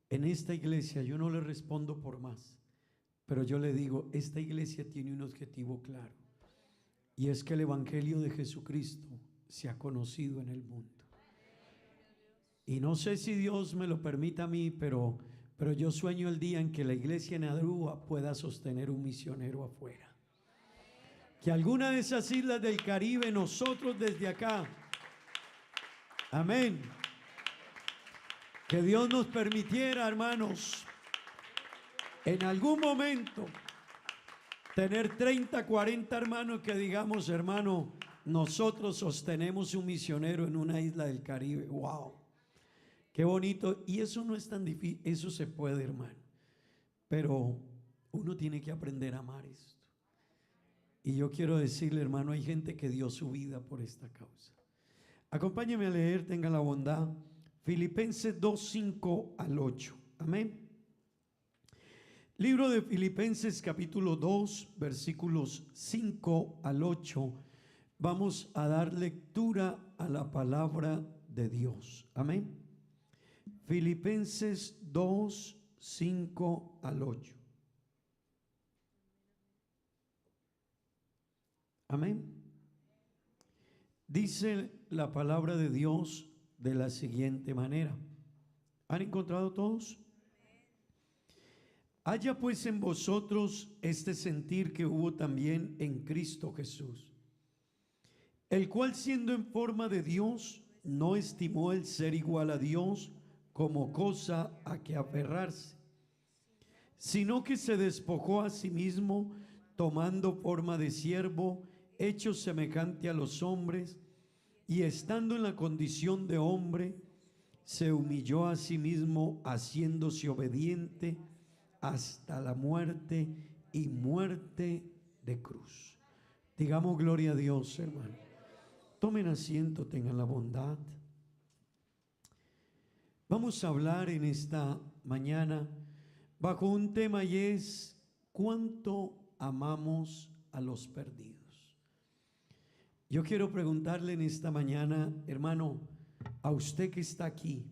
S6: en esta iglesia yo no le respondo por más, pero yo le digo, esta iglesia tiene un objetivo claro, y es que el evangelio de Jesucristo se ha conocido en el mundo. Y no sé si Dios me lo permita a mí, pero yo sueño el día en que la iglesia en Aruba pueda sostener un misionero afuera. Que alguna de esas islas del Caribe, nosotros desde acá, amén, que Dios nos permitiera, hermanos, en algún momento tener 30, 40 hermanos que digamos, hermano, nosotros sostenemos un misionero en una isla del Caribe. ¡Wow! Qué bonito. Y eso no es tan difícil, eso se puede, hermano. Pero uno tiene que aprender a amar esto. Y yo quiero decirle, hermano, hay gente que dio su vida por esta causa. Acompáñeme a leer, tenga la bondad, Filipenses 2, 5 al 8. Amén. Libro de Filipenses capítulo 2, versículos 5 al 8. Vamos a dar lectura a la palabra de Dios. Amén. Filipenses 2, 5 al 8. Amén. Dice la palabra de Dios de la siguiente manera. ¿Han encontrado todos? Haya pues en vosotros este sentir que hubo también en Cristo Jesús, el cual siendo en forma de Dios, no estimó el ser igual a Dios como cosa a que aferrarse, sino que se despojó a sí mismo, tomando forma de siervo, hecho semejante a los hombres, y estando en la condición de hombre, se humilló a sí mismo, haciéndose obediente hasta la muerte y muerte de cruz. Digamos gloria a Dios, hermano. Tomen asiento, tengan la bondad. Vamos a hablar en esta mañana bajo un tema, y es ¿cuánto amamos a los perdidos? Yo quiero preguntarle en esta mañana, hermano, a usted que está aquí.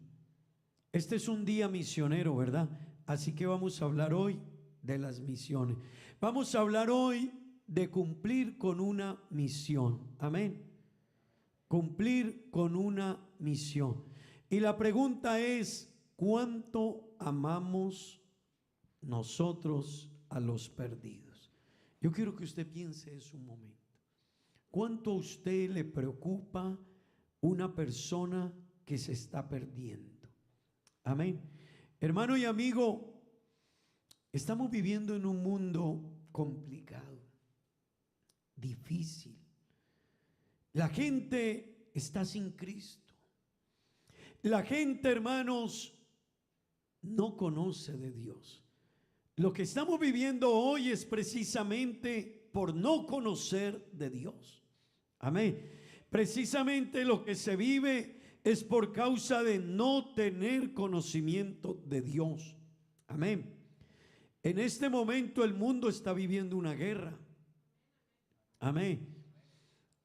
S6: Este es un día misionero, ¿verdad? Así que vamos a hablar hoy de las misiones. Vamos a hablar hoy de cumplir con una misión. Amén. Cumplir con una misión. Y la pregunta es, ¿cuánto amamos nosotros a los perdidos? Yo quiero que usted piense eso un momento. ¿Cuánto a usted le preocupa una persona que se está perdiendo? Amén. Hermano y amigo, estamos viviendo en un mundo complicado, difícil. La gente está sin Cristo. La gente, hermanos, no conoce de Dios. Lo que estamos viviendo hoy es precisamente por no conocer de Dios. Amén. Precisamente lo que se vive es por causa de no tener conocimiento de Dios. Amén. En este momento el mundo está viviendo una guerra. Amén.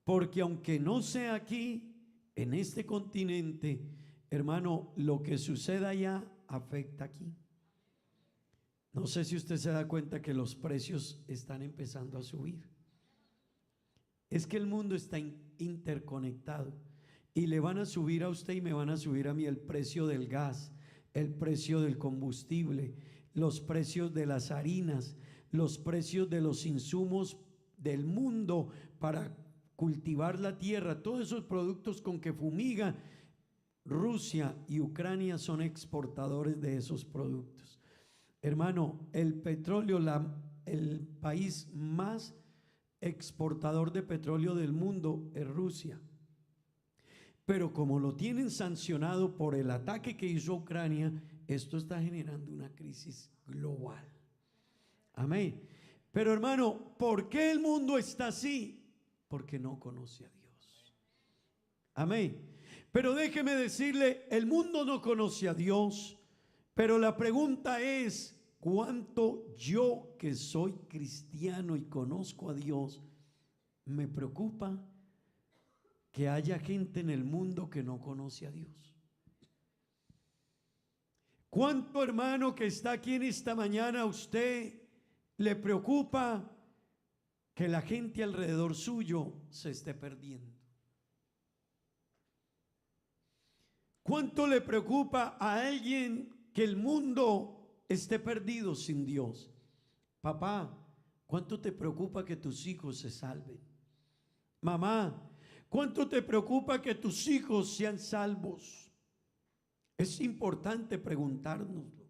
S6: Porque aunque no sea aquí, en este continente, hermano, lo que suceda allá afecta aquí. No sé si usted se da cuenta que los precios están empezando a subir. Es que el mundo está interconectado y le van a subir a usted y me van a subir a mí el precio del gas, el precio del combustible, los precios de las harinas, los precios de los insumos del mundo para cultivar la tierra, todos esos productos con que fumiga. Rusia y Ucrania son exportadores de esos productos. Hermano, el petróleo, el país más exportador de petróleo del mundo es Rusia. Pero como lo tienen sancionado por el ataque que hizo Ucrania, esto está generando una crisis global. Amén. Pero hermano, ¿por qué el mundo está así? Porque no conoce a Dios. Amén. Pero déjeme decirle, el mundo no conoce a Dios, pero la pregunta es, ¿cuánto yo que soy cristiano y conozco a Dios, me preocupa que haya gente en el mundo que no conoce a Dios? ¿Cuánto hermano que está aquí en esta mañana a usted le preocupa que la gente alrededor suyo se esté perdiendo? ¿Cuánto le preocupa a alguien que el mundo esté perdido sin Dios? Papá, ¿cuánto te preocupa que tus hijos se salven? Mamá, ¿cuánto te preocupa que tus hijos sean salvos? Es importante preguntárnoslo.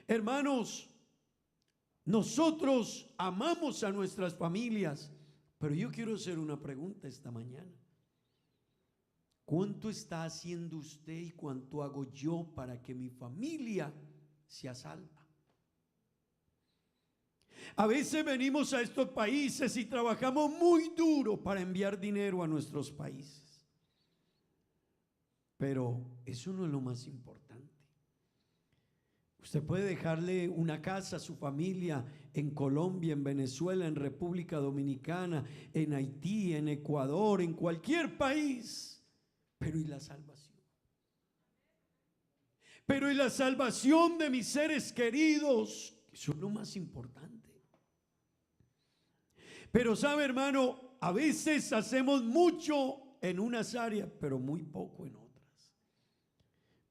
S6: Hermanos, nosotros amamos a nuestras familias, pero yo quiero hacer una pregunta esta mañana. ¿Cuánto está haciendo usted y cuánto hago yo para que mi familia sea salva? A veces venimos a estos países y trabajamos muy duro para enviar dinero a nuestros países, pero eso no es lo más importante. Usted puede dejarle una casa a su familia en Colombia, en Venezuela, en República Dominicana, en Haití, en Ecuador, en cualquier país. Pero ¿y la salvación? Pero ¿y la salvación de mis seres queridos? Eso es lo más importante. Pero sabe, hermano, a veces hacemos mucho en unas áreas, pero muy poco en otras.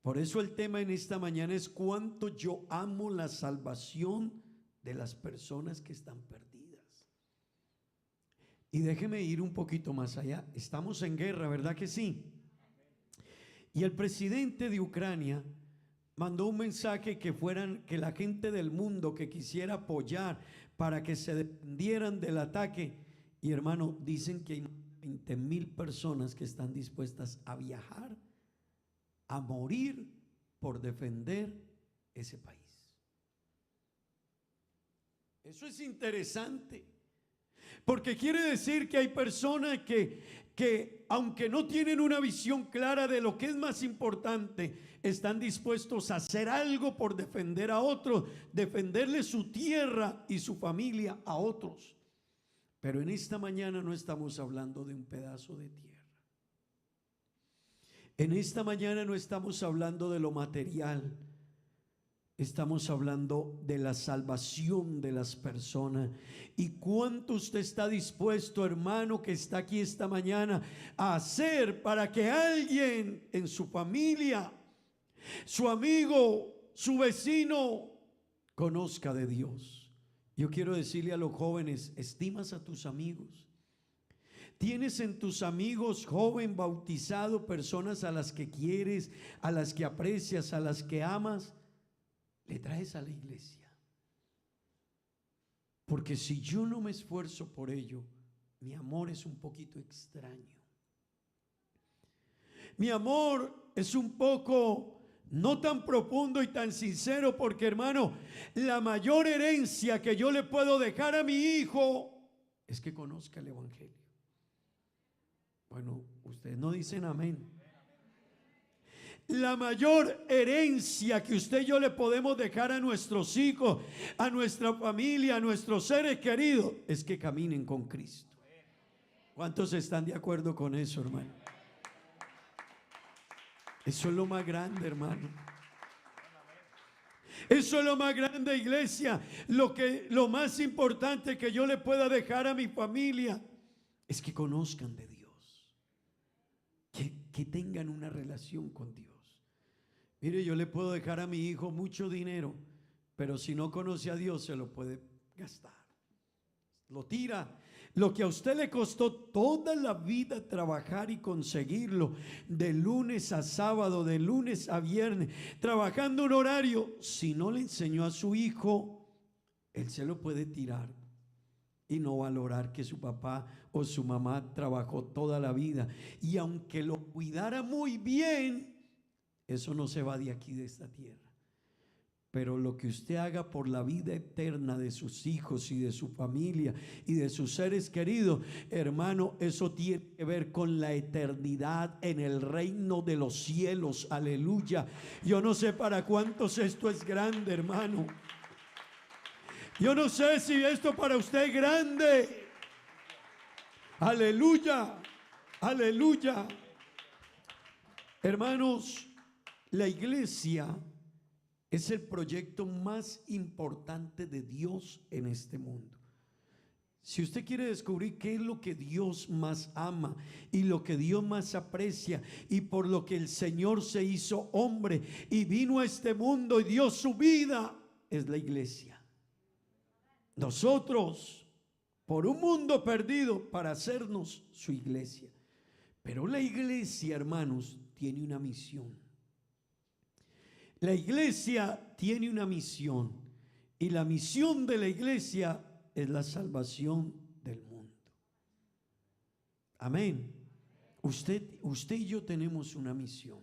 S6: Por eso el tema en esta mañana es cuánto yo amo la salvación de las personas que están perdidas. Y déjeme ir un poquito más allá. Estamos en guerra, ¿verdad que sí? Y el presidente de Ucrania mandó un mensaje que la gente del mundo que quisiera apoyar para que se defendieran del ataque. Y hermano, dicen que hay 20,000 personas que están dispuestas a viajar, a morir por defender ese país. Eso es interesante, porque quiere decir que hay personas que aunque no tienen una visión clara de lo que es más importante, están dispuestos a hacer algo por defender a otros, defenderle su tierra y su familia a otros. Pero en esta mañana no estamos hablando de un pedazo de tierra. En esta mañana no estamos hablando de lo material. Estamos hablando de la salvación de las personas. ¿Y cuánto usted está dispuesto, hermano, que está aquí esta mañana, a hacer para que alguien en su familia, su amigo, su vecino, conozca de Dios? Yo quiero decirle a los jóvenes, estimas a tus amigos. ¿Tienes en tus amigos, joven, bautizado, personas a las que quieres, a las que aprecias, a las que amas? Le traes a la iglesia. Porque si yo no me esfuerzo por ello, mi amor es un poquito extraño. Mi amor es un poco no tan profundo y tan sincero, porque hermano, la mayor herencia que yo le puedo dejar a mi hijo es que conozca el evangelio. Bueno, ustedes no dicen amén. La mayor herencia que usted y yo le podemos dejar a nuestros hijos, a nuestra familia, a nuestros seres queridos, es que caminen con Cristo. ¿Cuántos están de acuerdo con eso, hermano? Eso es lo más grande, hermano. Eso es lo más grande, iglesia. Lo más importante que yo le pueda dejar a mi familia es que conozcan de Dios, que tengan una relación con Dios. Mire, yo le puedo dejar a mi hijo mucho dinero, pero si no conoce a Dios se lo puede gastar. Lo tira. Lo que a usted le costó toda la vida trabajar y conseguirlo, de lunes a sábado, de lunes a viernes, trabajando un horario, si no le enseñó a su hijo, él se lo puede tirar y no valorar que su papá o su mamá trabajó toda la vida. Y aunque lo cuidara muy bien, eso no se va de aquí, de esta tierra. Pero lo que usted haga por la vida eterna de sus hijos y de su familia y de sus seres queridos, hermano, eso tiene que ver con la eternidad en el reino de los cielos. Aleluya. Yo no sé para cuántos esto es grande, hermano. Yo no sé si esto para usted es grande. Aleluya. Aleluya. Hermanos, la iglesia es el proyecto más importante de Dios en este mundo. Si usted quiere descubrir qué es lo que Dios más ama y lo que Dios más aprecia y por lo que el Señor se hizo hombre y vino a este mundo y dio su vida, es la iglesia. Nosotros, por un mundo perdido, para hacernos su iglesia. Pero la iglesia, hermanos, tiene una misión. La iglesia tiene una misión y la misión de la iglesia es la salvación del mundo. Amén. Usted y yo tenemos una misión.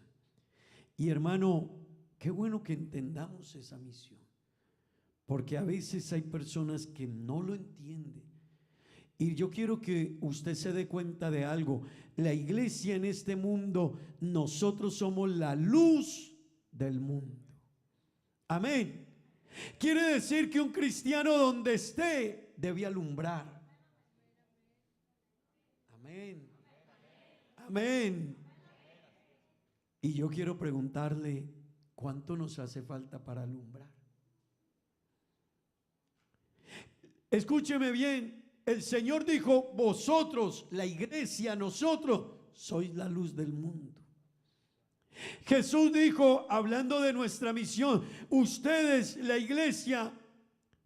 S6: Y hermano, qué bueno que entendamos esa misión, porque a veces hay personas que no lo entienden. Y yo quiero que usted se dé cuenta de algo. La iglesia en este mundo, nosotros somos la luz del mundo. Amén. Quiere decir que un cristiano donde esté debe alumbrar. Amén. Amén. Y yo quiero preguntarle, ¿cuánto nos hace falta para alumbrar? Escúcheme bien, el Señor dijo, vosotros, la iglesia, nosotros, sois la luz del mundo. Jesús dijo, hablando de nuestra misión, ustedes, la iglesia,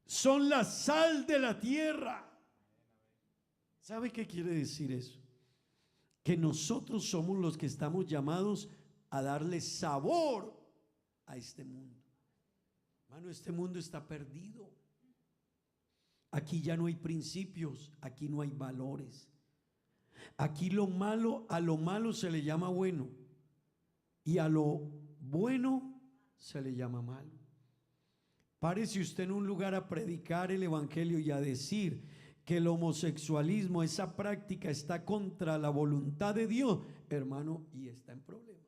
S6: son la sal de la tierra. ¿Sabe qué quiere decir eso? Que nosotros somos los que estamos llamados a darle sabor a este mundo. Hermano, este mundo está perdido. Aquí ya no hay principios, aquí no hay valores. Aquí lo malo, a lo malo se le llama bueno y a lo bueno se le llama malo. Párese usted en un lugar a predicar el evangelio y a decir que el homosexualismo, esa práctica está contra la voluntad de Dios, hermano, y está en problemas.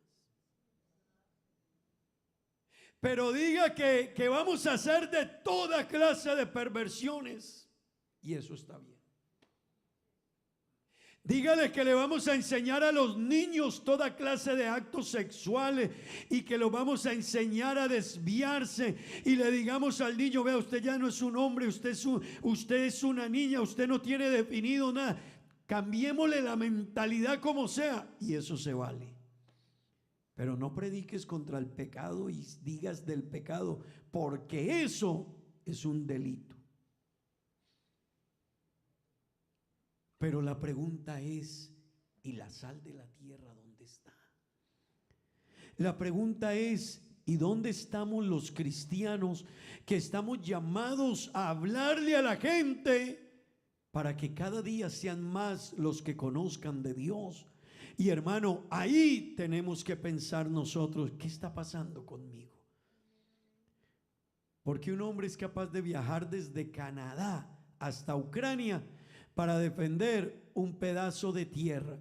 S6: Pero diga que vamos a hacer de toda clase de perversiones, y eso está bien. Dígale que le vamos a enseñar a los niños toda clase de actos sexuales y que los vamos a enseñar a desviarse, y le digamos al niño, vea, usted ya no es un hombre, usted es una niña, usted no tiene definido nada. Cambiémosle la mentalidad como sea, y eso se vale. Pero no prediques contra el pecado y digas del pecado, porque eso es un delito. Pero la pregunta es, ¿y la sal de la tierra dónde está? La pregunta es, ¿y dónde estamos los cristianos que estamos llamados a hablarle a la gente para que cada día sean más los que conozcan de Dios? Y hermano, ahí tenemos que pensar nosotros, ¿qué está pasando conmigo? Porque un hombre es capaz de viajar desde Canadá hasta Ucrania para defender un pedazo de tierra.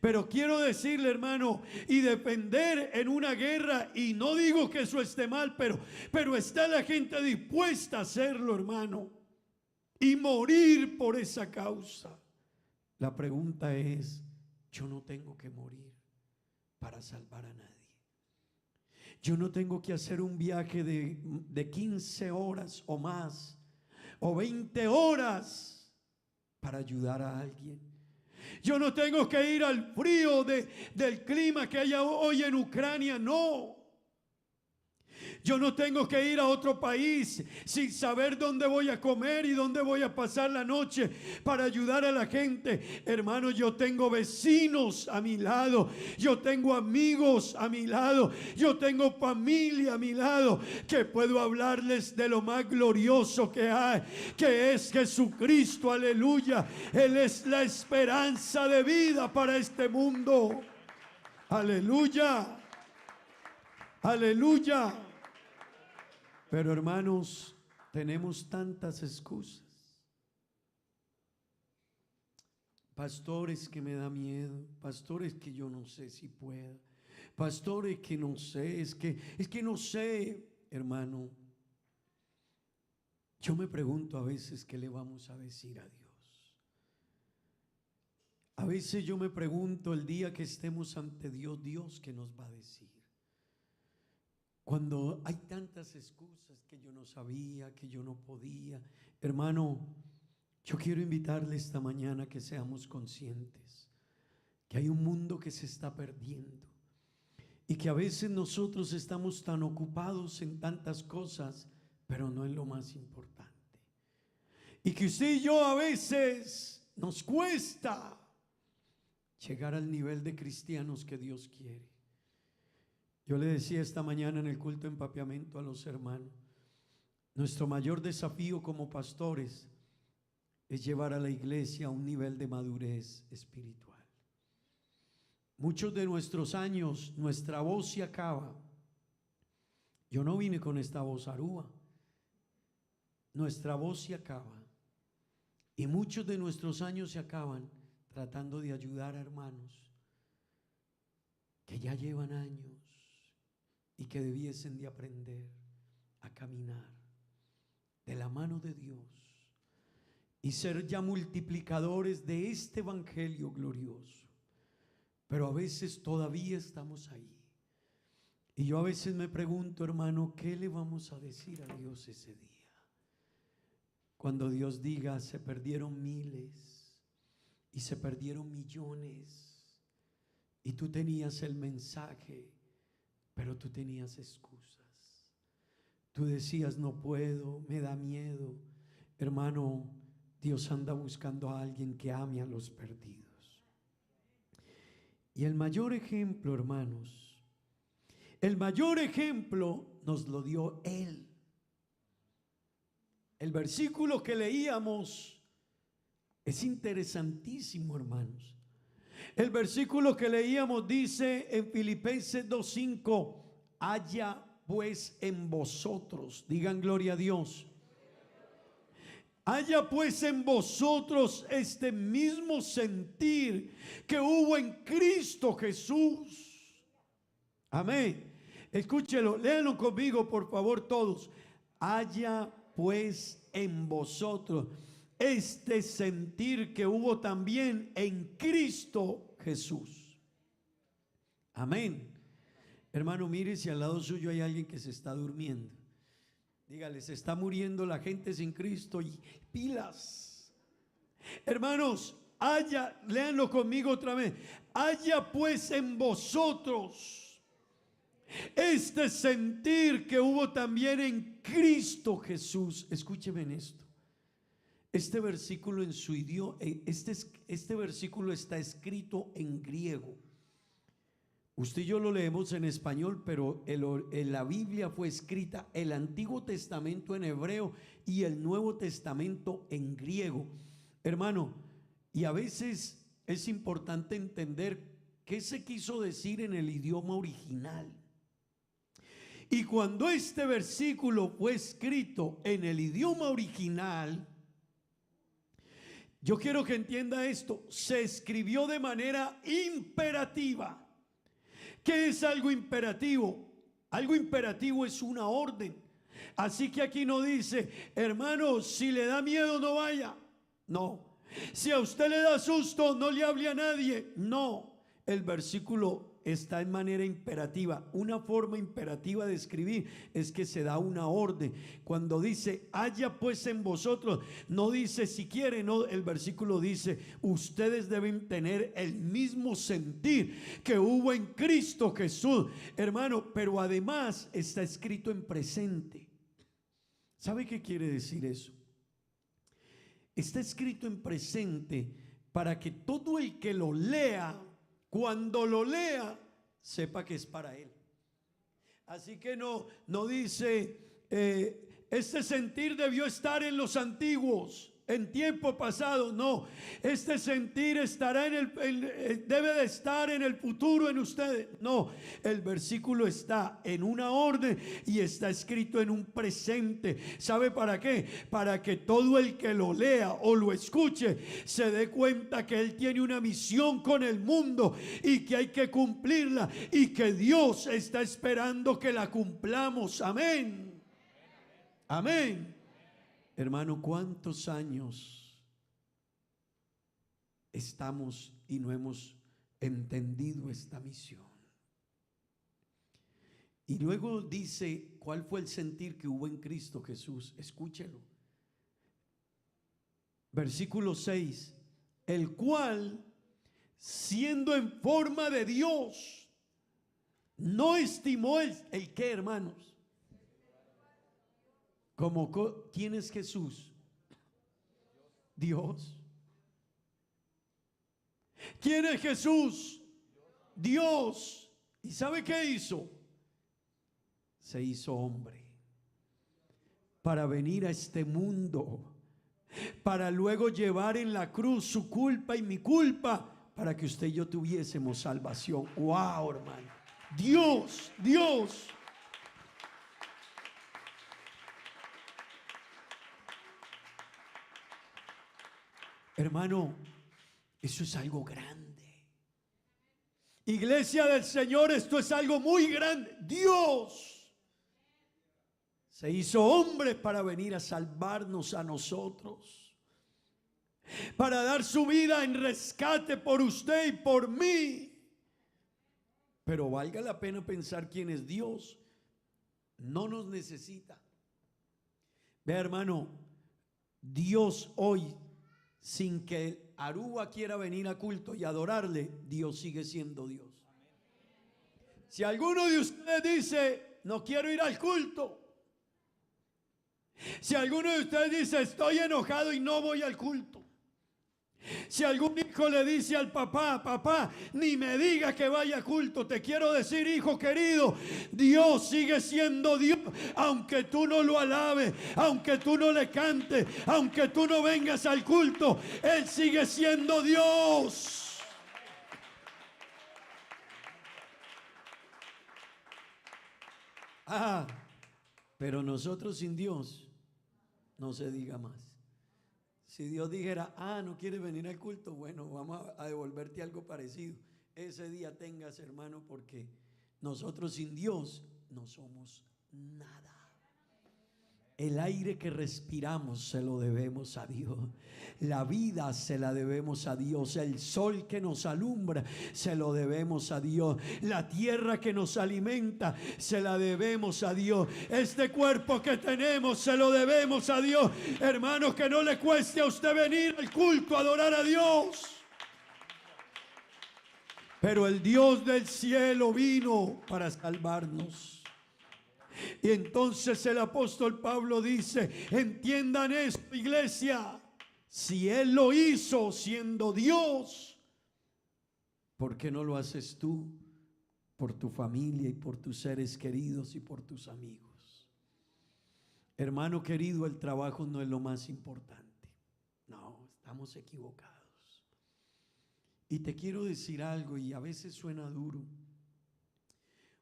S6: Pero quiero decirle, hermano, y defender en una guerra, y no digo que eso esté mal, pero está la gente dispuesta a hacerlo, hermano, y morir por esa causa. La pregunta es, yo no tengo que morir para salvar a nadie. Yo no tengo que hacer un viaje de 15 horas o más, o 20 horas para ayudar a alguien. Yo no tengo que ir al frío del clima que hay hoy en Ucrania, no. Yo no tengo que ir a otro país sin saber dónde voy a comer y dónde voy a pasar la noche para ayudar a la gente. Hermano, yo tengo vecinos a mi lado, yo tengo amigos a mi lado, yo tengo familia a mi lado, que puedo hablarles de lo más glorioso que hay, que es Jesucristo. Aleluya. Él es la esperanza de vida para este mundo. Aleluya. Aleluya. Pero hermanos, tenemos tantas excusas. Pastores, que me da miedo. Pastores, que yo no sé si pueda. Pastores, que no sé, es que no sé. Hermano, yo me pregunto a veces qué le vamos a decir a Dios. A veces yo me pregunto el día que estemos ante Dios, Dios, ¿qué nos va a decir? Cuando hay tantas excusas, que yo no sabía, que yo no podía. Hermano, yo quiero invitarle esta mañana que seamos conscientes que hay un mundo que se está perdiendo y que a veces nosotros estamos tan ocupados en tantas cosas, pero no en lo más importante. Y que usted y yo a veces nos cuesta llegar al nivel de cristianos que Dios quiere. Yo le decía esta mañana en el culto de empapeamiento a los hermanos, nuestro mayor desafío como pastores es llevar a la iglesia a un nivel de madurez espiritual. Muchos de nuestros años, nuestra voz se acaba. Yo no vine con esta voz arúa. Nuestra voz se acaba. Y muchos de nuestros años se acaban tratando de ayudar a hermanos que ya llevan años y que debiesen de aprender a caminar de la mano de Dios y ser ya multiplicadores de este evangelio glorioso. Pero a veces todavía estamos ahí. Y yo a veces me pregunto, hermano, ¿qué le vamos a decir a Dios ese día? Cuando Dios diga, se perdieron miles y se perdieron millones y tú tenías el mensaje, pero tú tenías excusas. Tú decías, no puedo, me da miedo. Hermano, Dios anda buscando a alguien que ame a los perdidos. Y el mayor ejemplo, hermanos, el mayor ejemplo nos lo dio Él. El versículo que leíamos es interesantísimo, hermanos. El versículo que leíamos dice en Filipenses 2:5, haya pues en vosotros, digan gloria a Dios, haya pues en vosotros este mismo sentir que hubo en Cristo Jesús. Amén. Escúchelo, léanlo conmigo por favor todos. Haya pues en vosotros este sentir que hubo también en Cristo Jesús. Amén. Hermano, mire si al lado suyo hay alguien que se está durmiendo. Dígale, se está muriendo la gente sin Cristo y pilas. Hermanos, léanlo conmigo otra vez. Haya pues en vosotros este sentir que hubo también en Cristo Jesús. Escúcheme en esto. Este versículo en su idioma, este versículo está escrito en griego. Usted y yo lo leemos en español, pero en la Biblia fue escrita el Antiguo Testamento en hebreo y el Nuevo Testamento en griego. Hermano, y a veces es importante entender qué se quiso decir en el idioma original. Y cuando este versículo fue escrito en el idioma original, yo quiero que entienda esto, se escribió de manera imperativa. ¿Qué es algo imperativo? Algo imperativo es una orden. Así que aquí no dice, hermano, si le da miedo no vaya. No. Si a usted le da susto, no le hable a nadie. No. el versículo está en manera imperativa. Una forma imperativa de escribir es que se da una orden. Cuando dice haya pues en vosotros, no dice si quiere, no, el versículo dice ustedes deben tener el mismo sentir que hubo en Cristo Jesús, hermano, pero además está escrito en presente. ¿Sabe qué quiere decir eso? Está escrito en presente para que todo el que lo lea, cuando lo lea, sepa que es para él. Así que no dice, este sentir debió estar en los antiguos, en tiempo pasado. No, este sentir estará debe de estar en el futuro en ustedes. No, el versículo está en una orden y está escrito en un presente. ¿Sabe para qué? Para que todo el que lo lea o lo escuche se dé cuenta que él tiene una misión con el mundo y que hay que cumplirla y que Dios está esperando que la cumplamos. Amén. Amén. Hermano, ¿cuántos años estamos y no hemos entendido esta misión? Y luego dice, ¿cuál fue el sentir que hubo en Cristo Jesús? Escúchelo. Versículo 6, el cual, siendo en forma de Dios, no estimó el qué, hermanos. ¿Quién es Jesús? Dios. ¿Quién es Jesús? Dios. ¿Y sabe qué hizo? Se hizo hombre para venir a este mundo, para luego llevar en la cruz su culpa y mi culpa, para que usted y yo tuviésemos salvación. ¡Wow, hermano! Dios, Dios. Hermano, eso es algo grande. Iglesia del Señor, esto es algo muy grande. Dios se hizo hombre para venir a salvarnos a nosotros, para dar su vida en rescate por usted y por mí. Pero valga la pena pensar quién es Dios. No nos necesita. Vea, hermano, Dios hoy, sin que Aruba quiera venir a culto y adorarle, Dios sigue siendo Dios. Si alguno de ustedes dice, no quiero ir al culto, si alguno de ustedes dice, estoy enojado y no voy al culto, si algún hijo le dice al papá, papá, ni me diga que vaya a culto, te quiero decir, hijo querido, Dios sigue siendo Dios, aunque tú no lo alabes, aunque tú no le cantes, aunque tú no vengas al culto, Él sigue siendo Dios. Pero nosotros sin Dios, no se diga más. Si Dios dijera, no quieres venir al culto, bueno, vamos a devolverte algo parecido. Ese día tengas, hermano, porque nosotros sin Dios no somos nada. El aire que respiramos se lo debemos a Dios. La vida se la debemos a Dios. El sol que nos alumbra se lo debemos a Dios. La tierra que nos alimenta se la debemos a Dios. Este cuerpo que tenemos se lo debemos a Dios. Hermanos, que no le cueste a usted venir al culto a adorar a Dios. Pero el Dios del cielo vino para salvarnos. Y entonces el apóstol Pablo dice, entiendan esto, iglesia, si Él lo hizo siendo Dios, ¿por qué no lo haces tú por tu familia y por tus seres queridos y por tus amigos? Hermano querido, el trabajo no es lo más importante. No, estamos equivocados. Y te quiero decir algo, y a veces suena duro.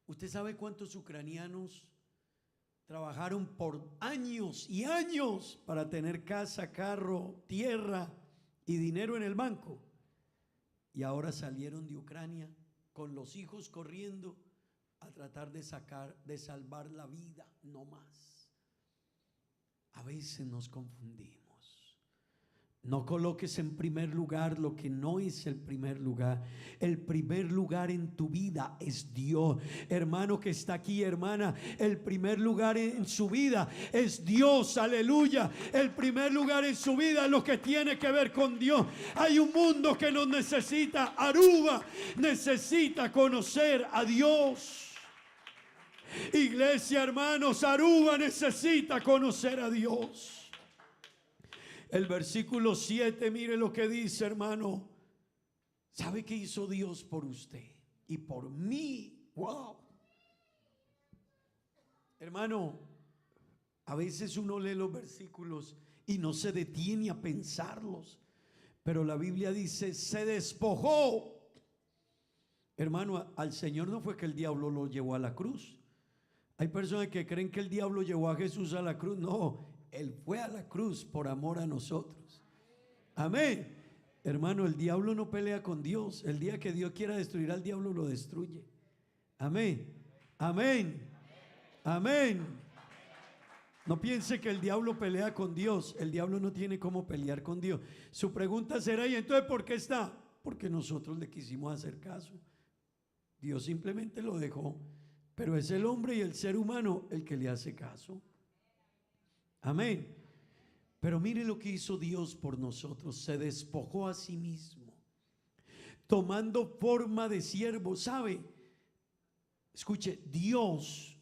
S6: ¿Usted sabe cuántos ucranianos trabajaron por años y años para tener casa, carro, tierra y dinero en el banco? Y ahora salieron de Ucrania con los hijos corriendo a tratar de salvar la vida, no más. A veces nos confundimos. No coloques en primer lugar lo que no es el primer lugar. El primer lugar en tu vida es Dios. Hermano que está aquí, hermana, el primer lugar en su vida es Dios, aleluya. El primer lugar en su vida es lo que tiene que ver con Dios. Hay un mundo que nos necesita. Aruba necesita conocer a Dios. Iglesia, hermanos, Aruba necesita conocer a Dios. El versículo 7, mire lo que dice, hermano. ¿Sabe qué hizo Dios por usted y por mí? Wow. Hermano, a veces uno lee los versículos y no se detiene a pensarlos, pero la Biblia dice, se despojó. Hermano, al Señor no fue que el diablo lo llevó a la cruz. Hay personas que creen que el diablo llevó a Jesús a la cruz. No, Él fue a la cruz por amor a nosotros. Amén. Hermano, el diablo no pelea con Dios. El día que Dios quiera destruir al diablo, lo destruye. Amén. Amén. Amén. No piense que el diablo pelea con Dios. El diablo no tiene cómo pelear con Dios. Su pregunta será, ¿y entonces por qué está? Porque nosotros le quisimos hacer caso. Dios simplemente lo dejó. Pero es el hombre y el ser humano el que le hace caso. Amén. Pero mire lo que hizo Dios por nosotros. Se despojó a sí mismo, tomando forma de siervo. ¿Sabe? Escuche, Dios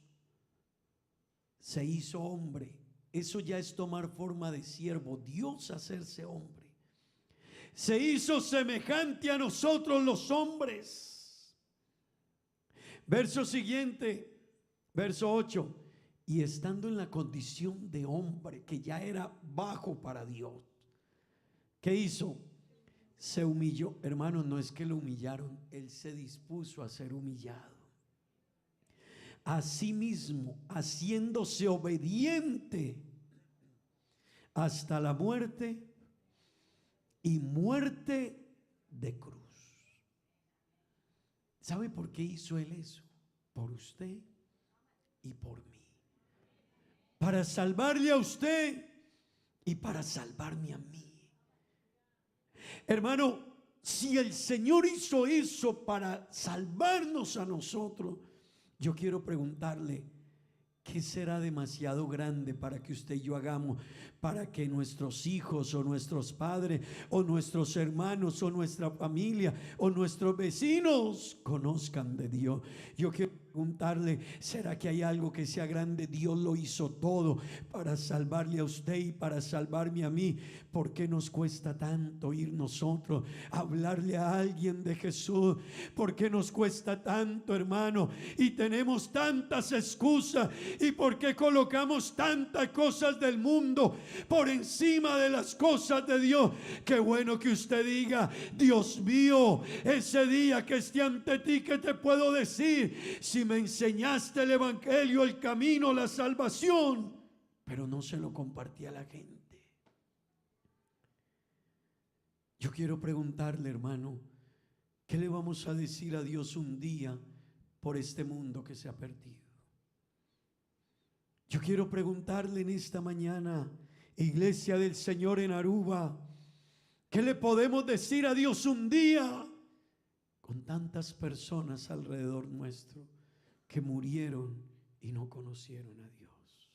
S6: se hizo hombre. Eso ya es tomar forma de siervo. Dios hacerse hombre. Se hizo semejante a nosotros los hombres. Verso siguiente, verso 8. Y estando en la condición de hombre, que ya era bajo para Dios, ¿qué hizo? Se humilló. Hermanos, no es que lo humillaron, Él se dispuso a ser humillado. Asimismo, haciéndose obediente hasta la muerte y muerte de cruz. ¿Sabe por qué hizo Él eso? Por usted y por mí. Para salvarle a usted y para salvarme a mí. Hermano, si el Señor hizo eso para salvarnos a nosotros, yo quiero preguntarle, ¿qué será demasiado grande para que usted y yo hagamos para que nuestros hijos o nuestros padres o nuestros hermanos o nuestra familia o nuestros vecinos conozcan de Dios? Yo quiero preguntarle, ¿será que hay algo que sea grande? Dios lo hizo todo para salvarle a usted y para salvarme a mí. ¿Por qué nos cuesta tanto ir nosotros a hablarle a alguien de Jesús? ¿Por qué nos cuesta tanto, hermano? Y tenemos tantas excusas. ¿Y por qué colocamos tantas cosas del mundo por encima de las cosas de Dios? Qué bueno que usted diga, Dios mío, ese día que esté ante ti, ¿qué te puedo decir? Si me enseñaste el evangelio, el camino, la salvación, pero no se lo compartí a la gente. Yo quiero preguntarle, hermano, ¿qué le vamos a decir a Dios un día por este mundo que se ha perdido? Yo quiero preguntarle en esta mañana, Iglesia del Señor en Aruba, ¿qué le podemos decir a Dios un día con tantas personas alrededor nuestro que murieron y no conocieron a Dios?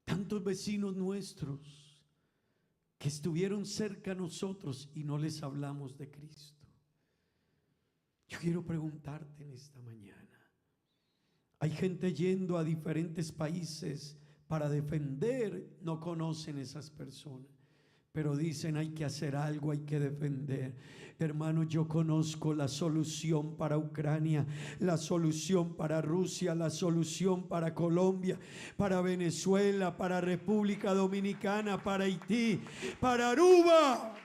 S6: Tantos vecinos nuestros que estuvieron cerca a nosotros y no les hablamos de Cristo. Yo quiero preguntarte en esta mañana, hay gente yendo a diferentes países para defender, no conocen esas personas, pero dicen hay que hacer algo, hay que defender. Hermano, yo conozco la solución para Ucrania, la solución para Rusia, la solución para Colombia, para Venezuela, para República Dominicana, para Haití, para Aruba.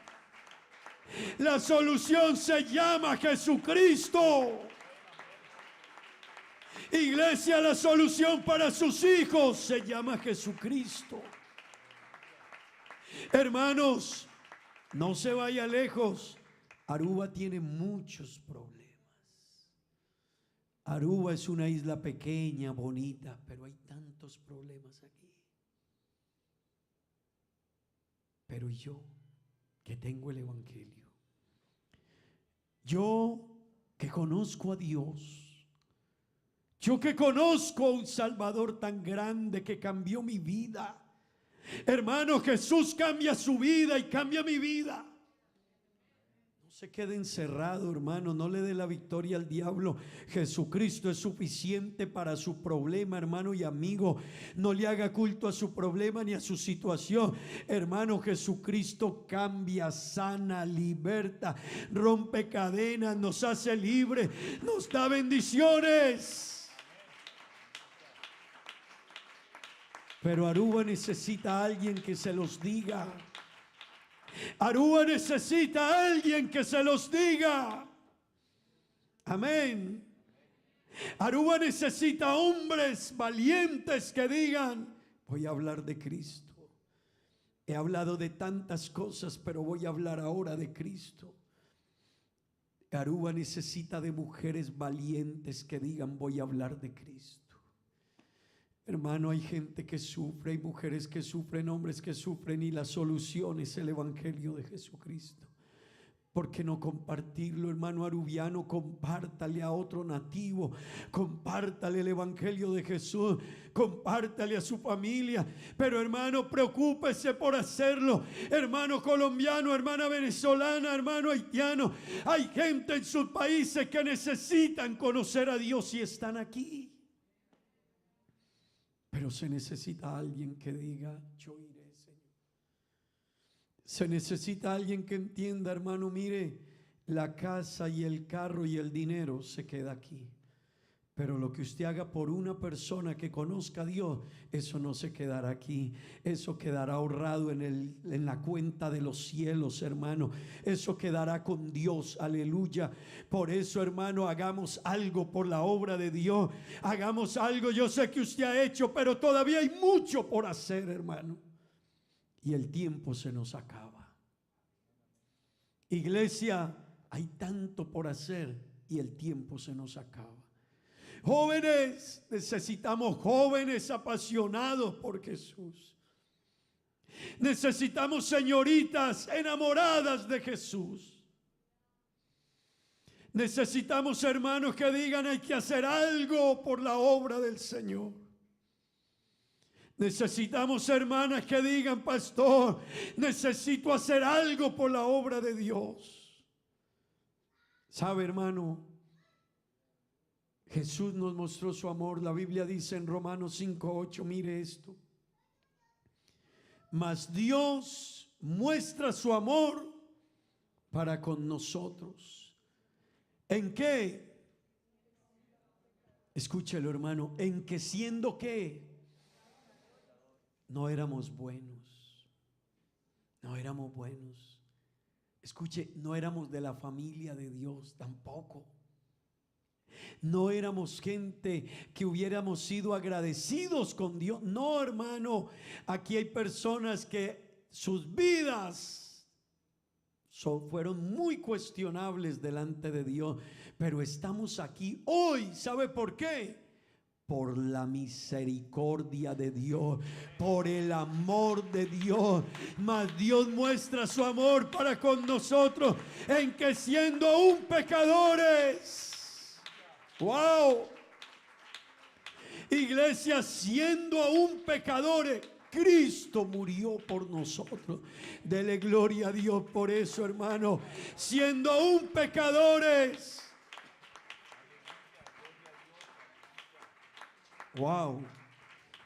S6: La solución se llama Jesucristo. Iglesia, la solución para sus hijos se llama Jesucristo. Hermanos, no se vaya lejos. Aruba tiene muchos problemas. Aruba es una isla pequeña, bonita, pero hay tantos problemas aquí. Pero yo, que tengo el Evangelio, yo que conozco a Dios, yo que conozco a un Salvador tan grande que cambió mi vida. Hermano, Jesús cambia su vida y cambia mi vida. No se quede encerrado, hermano, no le dé la victoria al diablo. Jesucristo es suficiente para su problema, hermano y amigo. No le haga culto a su problema ni a su situación. Hermano, Jesucristo cambia, sana, liberta, rompe cadenas, nos hace libre, nos da bendiciones. Pero Aruba necesita a alguien que se los diga. Aruba necesita a alguien que se los diga. Amén. Aruba necesita hombres valientes que digan: voy a hablar de Cristo. He hablado de tantas cosas, pero voy a hablar ahora de Cristo. Aruba necesita de mujeres valientes que digan: voy a hablar de Cristo. Hermano, hay gente que sufre, hay mujeres que sufren, hombres que sufren, y la solución es el Evangelio de Jesucristo. ¿Por qué no compartirlo, hermano arubiano? Compártale a otro nativo, compártale el Evangelio de Jesús, compártale a su familia. Pero hermano, preocúpese por hacerlo. Hermano colombiano, hermana venezolana, hermano haitiano, hay gente en sus países que necesitan conocer a Dios y están aquí. Pero se necesita alguien que diga: yo iré, Señor. Se necesita alguien que entienda, hermano, mire, la casa y el carro y el dinero se queda aquí. Pero lo que usted haga por una persona que conozca a Dios, eso no se quedará aquí. Eso quedará ahorrado en la cuenta de los cielos, hermano. Eso quedará con Dios, aleluya. Por eso, hermano, hagamos algo por la obra de Dios. Hagamos algo. Yo sé que usted ha hecho, pero todavía hay mucho por hacer, hermano. Y el tiempo se nos acaba. Iglesia, hay tanto por hacer y el tiempo se nos acaba. Jóvenes, necesitamos jóvenes apasionados por Jesús. Necesitamos señoritas enamoradas de Jesús. Necesitamos hermanos que digan: hay que hacer algo por la obra del Señor. Necesitamos hermanas que digan: pastor, necesito hacer algo por la obra de Dios. ¿Sabe, hermano? Jesús nos mostró su amor. La Biblia dice en Romanos 5:8, mire esto: mas Dios muestra su amor para con nosotros. ¿En qué? Escúchelo, hermano. En que siendo ¿qué? No éramos buenos. No éramos buenos. Escuche, no éramos de la familia de Dios tampoco. No éramos gente que hubiéramos sido agradecidos con Dios. No, hermano, aquí hay personas que sus vidas fueron muy cuestionables delante de Dios, pero estamos aquí hoy. ¿Sabe por qué? Por la misericordia de Dios, por el amor de Dios. Mas Dios muestra su amor para con nosotros en que siendo aún pecadores, wow, iglesia, siendo aún pecadores, Cristo murió por nosotros. Dele gloria a Dios por eso, hermano. Siendo aún pecadores, wow,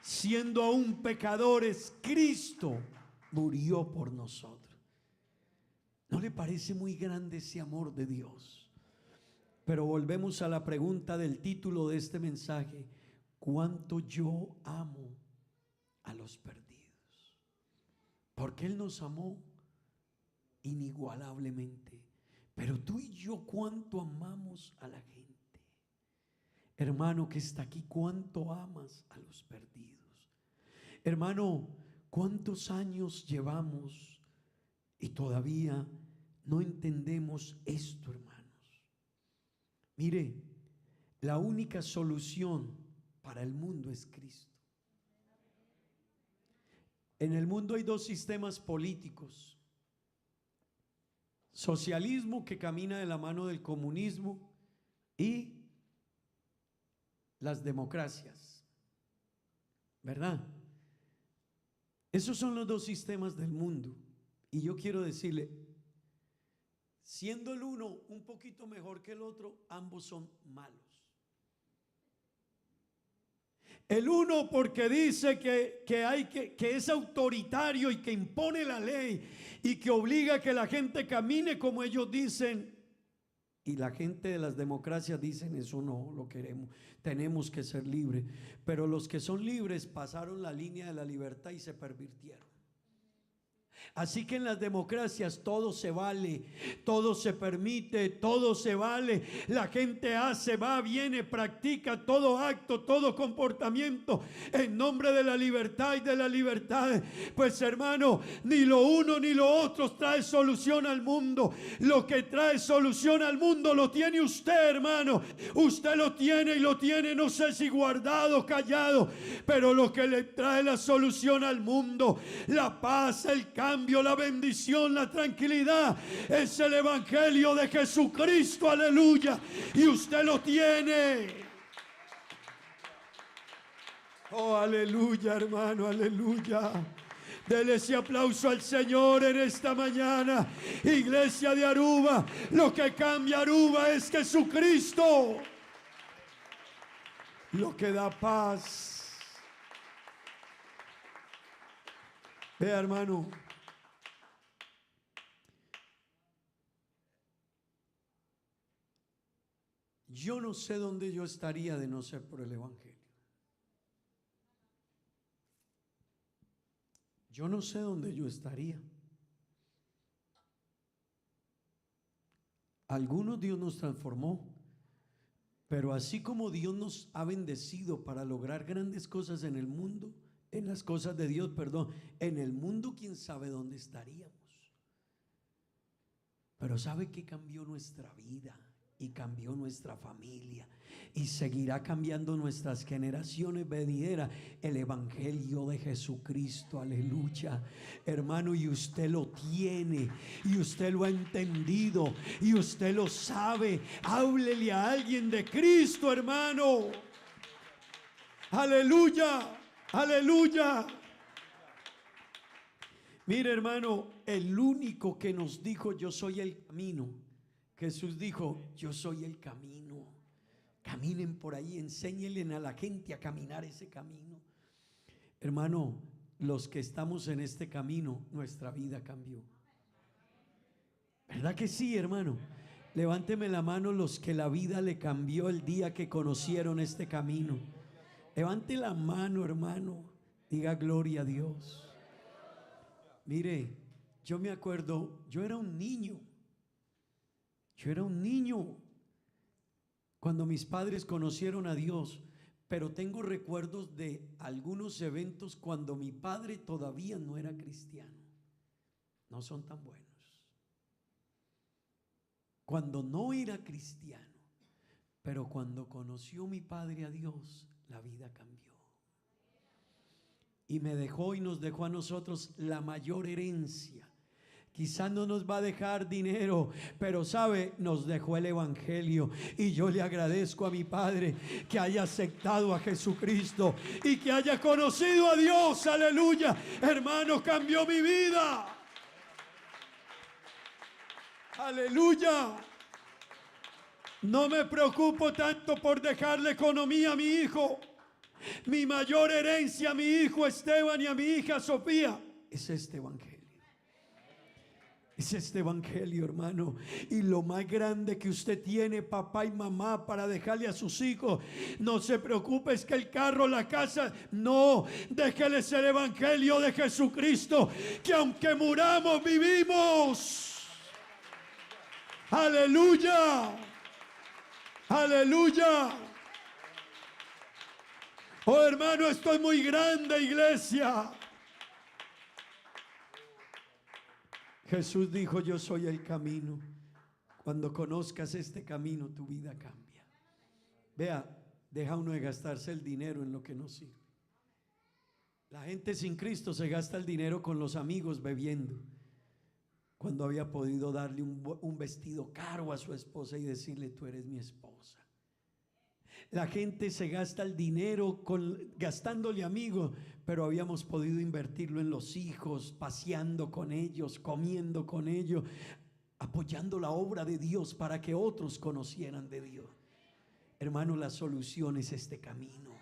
S6: siendo aún pecadores, Cristo murió por nosotros. ¿No le parece muy grande ese amor de Dios? Pero volvemos a la pregunta del título de este mensaje: ¿cuánto yo amo a los perdidos? Porque Él nos amó inigualablemente. Pero tú y yo, ¿cuánto amamos a la gente? Hermano que está aquí, ¿cuánto amas a los perdidos? Hermano, ¿cuántos años llevamos y todavía no entendemos esto, hermano? Mire, la única solución para el mundo es Cristo. En el mundo hay dos sistemas políticos: socialismo, que camina de la mano del comunismo, y las democracias, ¿verdad? Esos son los dos sistemas del mundo. Y yo quiero decirle, siendo el uno un poquito mejor que el otro, ambos son malos. El uno porque dice que es autoritario y que impone la ley y que obliga a que la gente camine como ellos dicen. Y la gente de las democracias dicen: eso no lo queremos, tenemos que ser libres. Pero los que son libres pasaron la línea de la libertad y se pervirtieron. Así que en las democracias todo se vale, todo se permite, todo se vale. La gente hace, va, viene, practica todo acto, todo comportamiento en nombre de la libertad y de la libertad. Pues hermano, ni lo uno ni lo otro trae solución al mundo. Lo que trae solución al mundo lo tiene usted, hermano. Usted lo tiene, y lo tiene, no sé si guardado, callado, pero lo que le trae la solución al mundo, la paz, el cambio, la bendición, la tranquilidad, es el evangelio de Jesucristo. Aleluya. Y usted lo tiene. Oh, aleluya, hermano, aleluya. Dele ese aplauso al Señor en esta mañana. Iglesia de Aruba, lo que cambia Aruba es Jesucristo. Lo que da paz. Vea, hermano, yo no sé dónde yo estaría de no ser por el evangelio. Yo no sé dónde yo estaría. Algunos Dios nos transformó, pero así como Dios nos ha bendecido para lograr grandes cosas en el mundo, en las cosas de Dios, perdón, en el mundo, quién sabe dónde estaríamos. Pero ¿sabe qué cambió nuestra vida? Y cambió nuestra familia, y seguirá cambiando nuestras generaciones venideras, el evangelio de Jesucristo. Aleluya, hermano. Y usted lo tiene, y usted lo ha entendido, y usted lo sabe. Háblele a alguien de Cristo, hermano. Aleluya, aleluya. Mire, hermano, el único que nos dijo: yo soy el camino. Jesús dijo: yo soy el camino. Caminen por ahí, enséñenle a la gente a caminar ese camino. Hermano, los que estamos en este camino, nuestra vida cambió. ¿Verdad que sí, hermano? Levánteme la mano los que la vida le cambió el día que conocieron este camino. Levante la mano, hermano. Diga gloria a Dios. Mire, yo me acuerdo, yo era un niño cuando mis padres conocieron a Dios, pero tengo recuerdos de algunos eventos cuando mi padre todavía no era cristiano. No son tan buenos. Cuando no era cristiano, pero cuando conoció mi padre a Dios, la vida cambió. Y me dejó y nos dejó a nosotros la mayor herencia. Quizás no nos va a dejar dinero, pero sabe, nos dejó el evangelio. Y yo le agradezco a mi padre que haya aceptado a Jesucristo y que haya conocido a Dios. Aleluya, hermano, cambió mi vida. Aleluya. No me preocupo tanto por dejarle economía a mi hijo. Mi mayor herencia a mi hijo Esteban y a mi hija Sofía es este evangelio. Es este evangelio, hermano. Y lo más grande que usted tiene, papá y mamá, para dejarle a sus hijos, no se preocupe, es que el carro, la casa, no, déjeles el evangelio de Jesucristo, que aunque muramos, vivimos. Aleluya, aleluya. Oh, hermano, esto es muy grande, iglesia. Jesús dijo: yo soy el camino. Cuando conozcas este camino, tu vida cambia. Vea, deja uno de gastarse el dinero en lo que no sirve. La gente sin Cristo se gasta el dinero con los amigos bebiendo, cuando había podido darle un vestido caro a su esposa y decirle: tú eres mi esposa. La gente se gasta el dinero gastándole amigos, pero habíamos podido invertirlo en los hijos, paseando con ellos, comiendo con ellos, apoyando la obra de Dios para que otros conocieran de Dios. Hermano, la solución es este camino.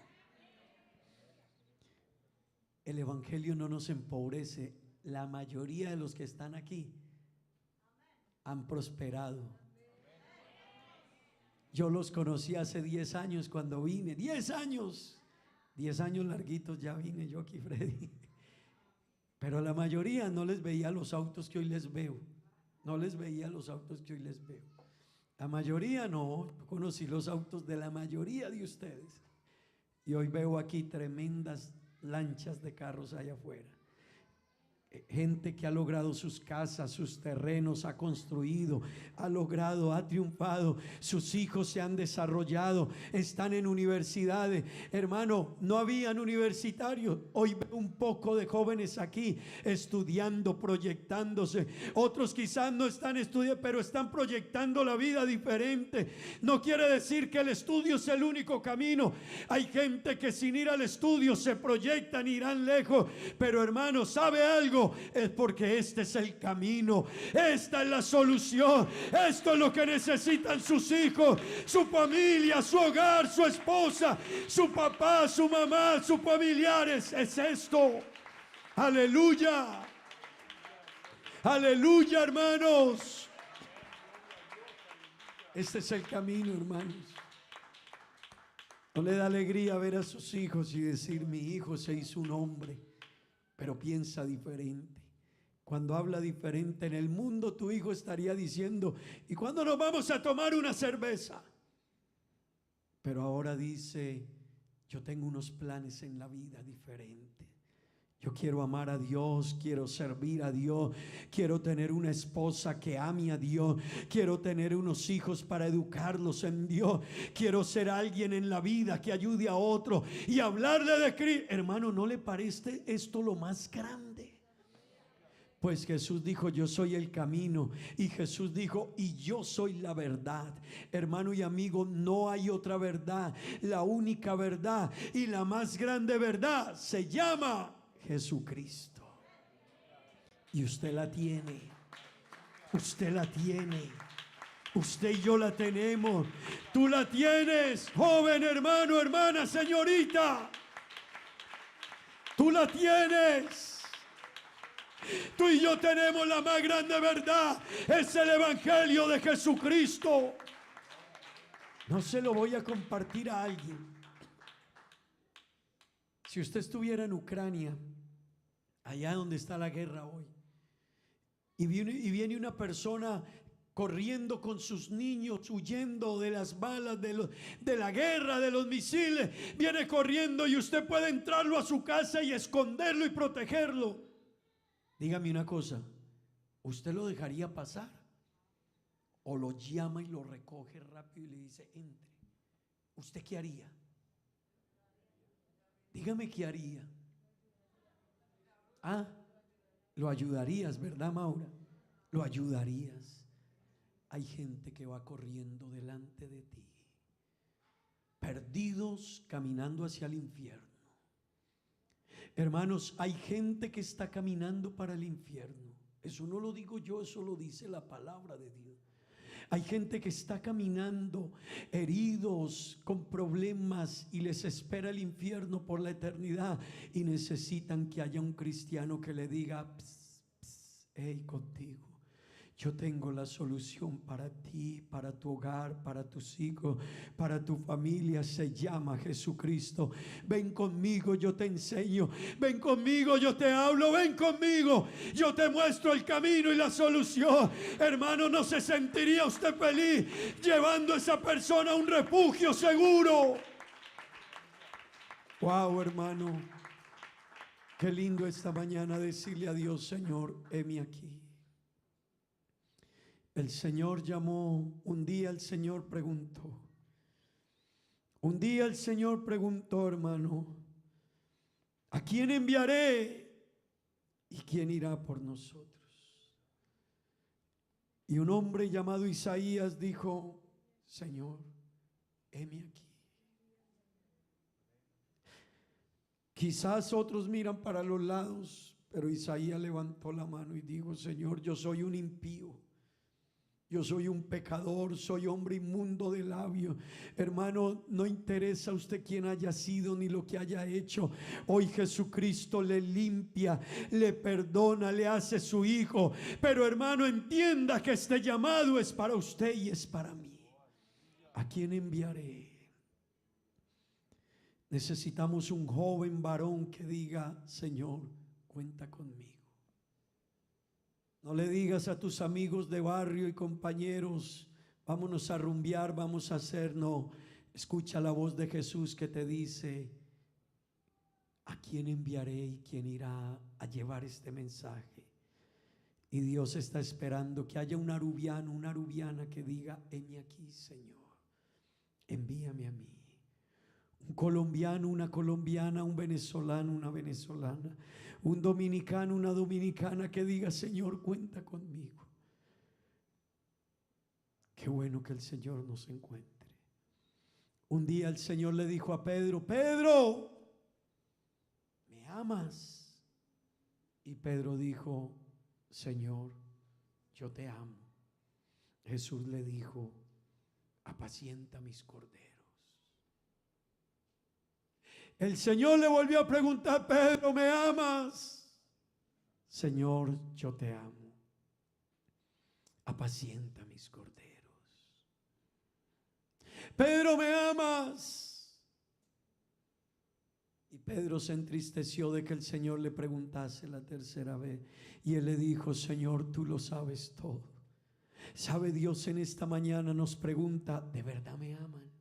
S6: El evangelio no nos empobrece. La mayoría de los que están aquí han prosperado. Yo los conocí hace 10 años cuando vine. 10 años. 10 años larguitos ya vine yo aquí, Freddy. Pero a la mayoría no les veía los autos que hoy les veo. No les veía los autos que hoy les veo. La mayoría no. Conocí los autos de la mayoría de ustedes. Y hoy veo aquí tremendas lanchas de carros allá afuera. Gente que ha logrado sus casas, sus terrenos, ha construido, ha logrado, ha triunfado. Sus hijos se han desarrollado, están en universidades. Hermano, no habían universitarios. Hoy veo un poco de jóvenes aquí estudiando, proyectándose. Otros quizás no están estudiando, pero están proyectando la vida diferente. No quiere decir que el estudio es el único camino. Hay gente que sin ir al estudio se proyectan, irán lejos. Pero hermano, ¿sabe algo? Es porque este es el camino, esta es la solución. Esto es lo que necesitan sus hijos, su familia, su hogar, su esposa, su papá, su mamá, sus familiares. Es esto. Aleluya. Aleluya, hermanos. Este es el camino, hermanos. ¿No le da alegría ver a sus hijos y decir: mi hijo se hizo un hombre, pero piensa diferente? Cuando habla diferente en el mundo, tu hijo estaría diciendo: ¿y cuándo nos vamos a tomar una cerveza? Pero ahora dice: yo tengo unos planes en la vida diferentes. Yo quiero amar a Dios, quiero servir a Dios, quiero tener una esposa que ame a Dios, quiero tener unos hijos para educarlos en Dios, quiero ser alguien en la vida que ayude a otro y hablarle de Cristo. Hermano, ¿no le parece esto lo más grande? Pues Jesús dijo: yo soy el camino, y Jesús dijo: y yo soy la verdad. Hermano y amigo, no hay otra verdad. La única verdad y la más grande verdad se llama Jesucristo. Y usted la tiene. Usted la tiene. Usted y yo la tenemos. Tú la tienes, joven, hermano, hermana, señorita. Tú la tienes. Tú y yo tenemos la más grande verdad. Es el evangelio de Jesucristo. No se lo voy a compartir a alguien. Si usted estuviera en Ucrania, allá donde está la guerra hoy, y viene una persona corriendo con sus niños, huyendo de las balas, de la guerra, de los misiles, viene corriendo, y usted puede entrarlo a su casa y esconderlo y protegerlo. Dígame una cosa, ¿usted lo dejaría pasar? ¿O lo llama y lo recoge rápido y le dice: entre? ¿Usted qué haría? Dígame qué haría. Ah, lo ayudarías, ¿verdad, Maura? Lo ayudarías. Hay gente que va corriendo delante de ti, perdidos, caminando hacia el infierno. Hermanos, hay gente que está caminando para el infierno. Eso no lo digo yo, eso lo dice la palabra de Dios. Hay gente que está caminando heridos, con problemas, y les espera el infierno por la eternidad, y necesitan que haya un cristiano que le diga: pss, pss, hey, contigo, yo tengo la solución para ti, para tu hogar, para tus hijos, para tu familia. Se llama Jesucristo. Ven conmigo, yo te enseño. Ven conmigo, yo te hablo. Ven conmigo, yo te muestro el camino y la solución. Hermano, ¿no se sentiría usted feliz llevando a esa persona a un refugio seguro? Wow, hermano, qué lindo esta mañana decirle a Dios: Señor, heme aquí. El Señor llamó. Un día el Señor preguntó. Un día el Señor preguntó, hermano: ¿a ¿A quién enviaré? ¿Y quién irá por nosotros? Y un hombre llamado Isaías dijo: Señor, heme aquí. Quizás otros miran para los lados, pero Isaías levantó la mano y dijo: Señor, yo soy un impío, yo soy un pecador, soy hombre inmundo de labio. Hermano, no interesa a usted quién haya sido ni lo que haya hecho. Hoy Jesucristo le limpia, le perdona, le hace su hijo. Pero hermano, entienda que este llamado es para usted y es para mí. ¿A quién enviaré? Necesitamos un joven varón que diga: Señor, cuenta conmigo. No le digas a tus amigos de barrio y compañeros: vámonos a rumbear, vamos a hacer. No, escucha la voz de Jesús que te dice: ¿a quién enviaré y quién irá a llevar este mensaje? Y Dios está esperando que haya un arubiano, una arubiana que diga: heme aquí, Señor, envíame a mí. Un colombiano, una colombiana, un venezolano, una venezolana, un dominicano, una dominicana que diga: Señor, cuenta conmigo. Qué bueno que el Señor nos encuentre. Un día el Señor le dijo a Pedro: Pedro, ¿me amas? Y Pedro dijo: Señor, yo te amo. Jesús le dijo: apacienta mis corderos. El Señor le volvió a preguntar: Pedro, ¿me amas? Señor, yo te amo. Apacienta mis corderos. Pedro, ¿me amas? Y Pedro se entristeció de que el Señor le preguntase la tercera vez. Y él le dijo: Señor, tú lo sabes todo. ¿Sabe? Dios en esta mañana nos pregunta: ¿de verdad me aman?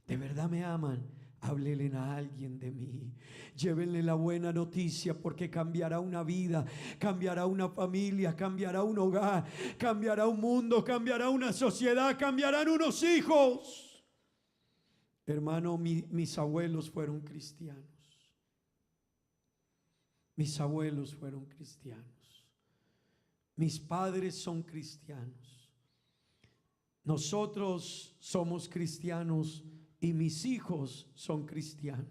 S6: ¿De verdad me aman? Háblenle a alguien de mí. Llévenle la buena noticia, porque cambiará una vida, cambiará una familia, cambiará un hogar, cambiará un mundo, cambiará una sociedad, cambiarán unos hijos. Hermano, mis abuelos fueron cristianos. Mis abuelos fueron cristianos. Mis padres son cristianos. Nosotros somos cristianos. Y mis hijos son cristianos.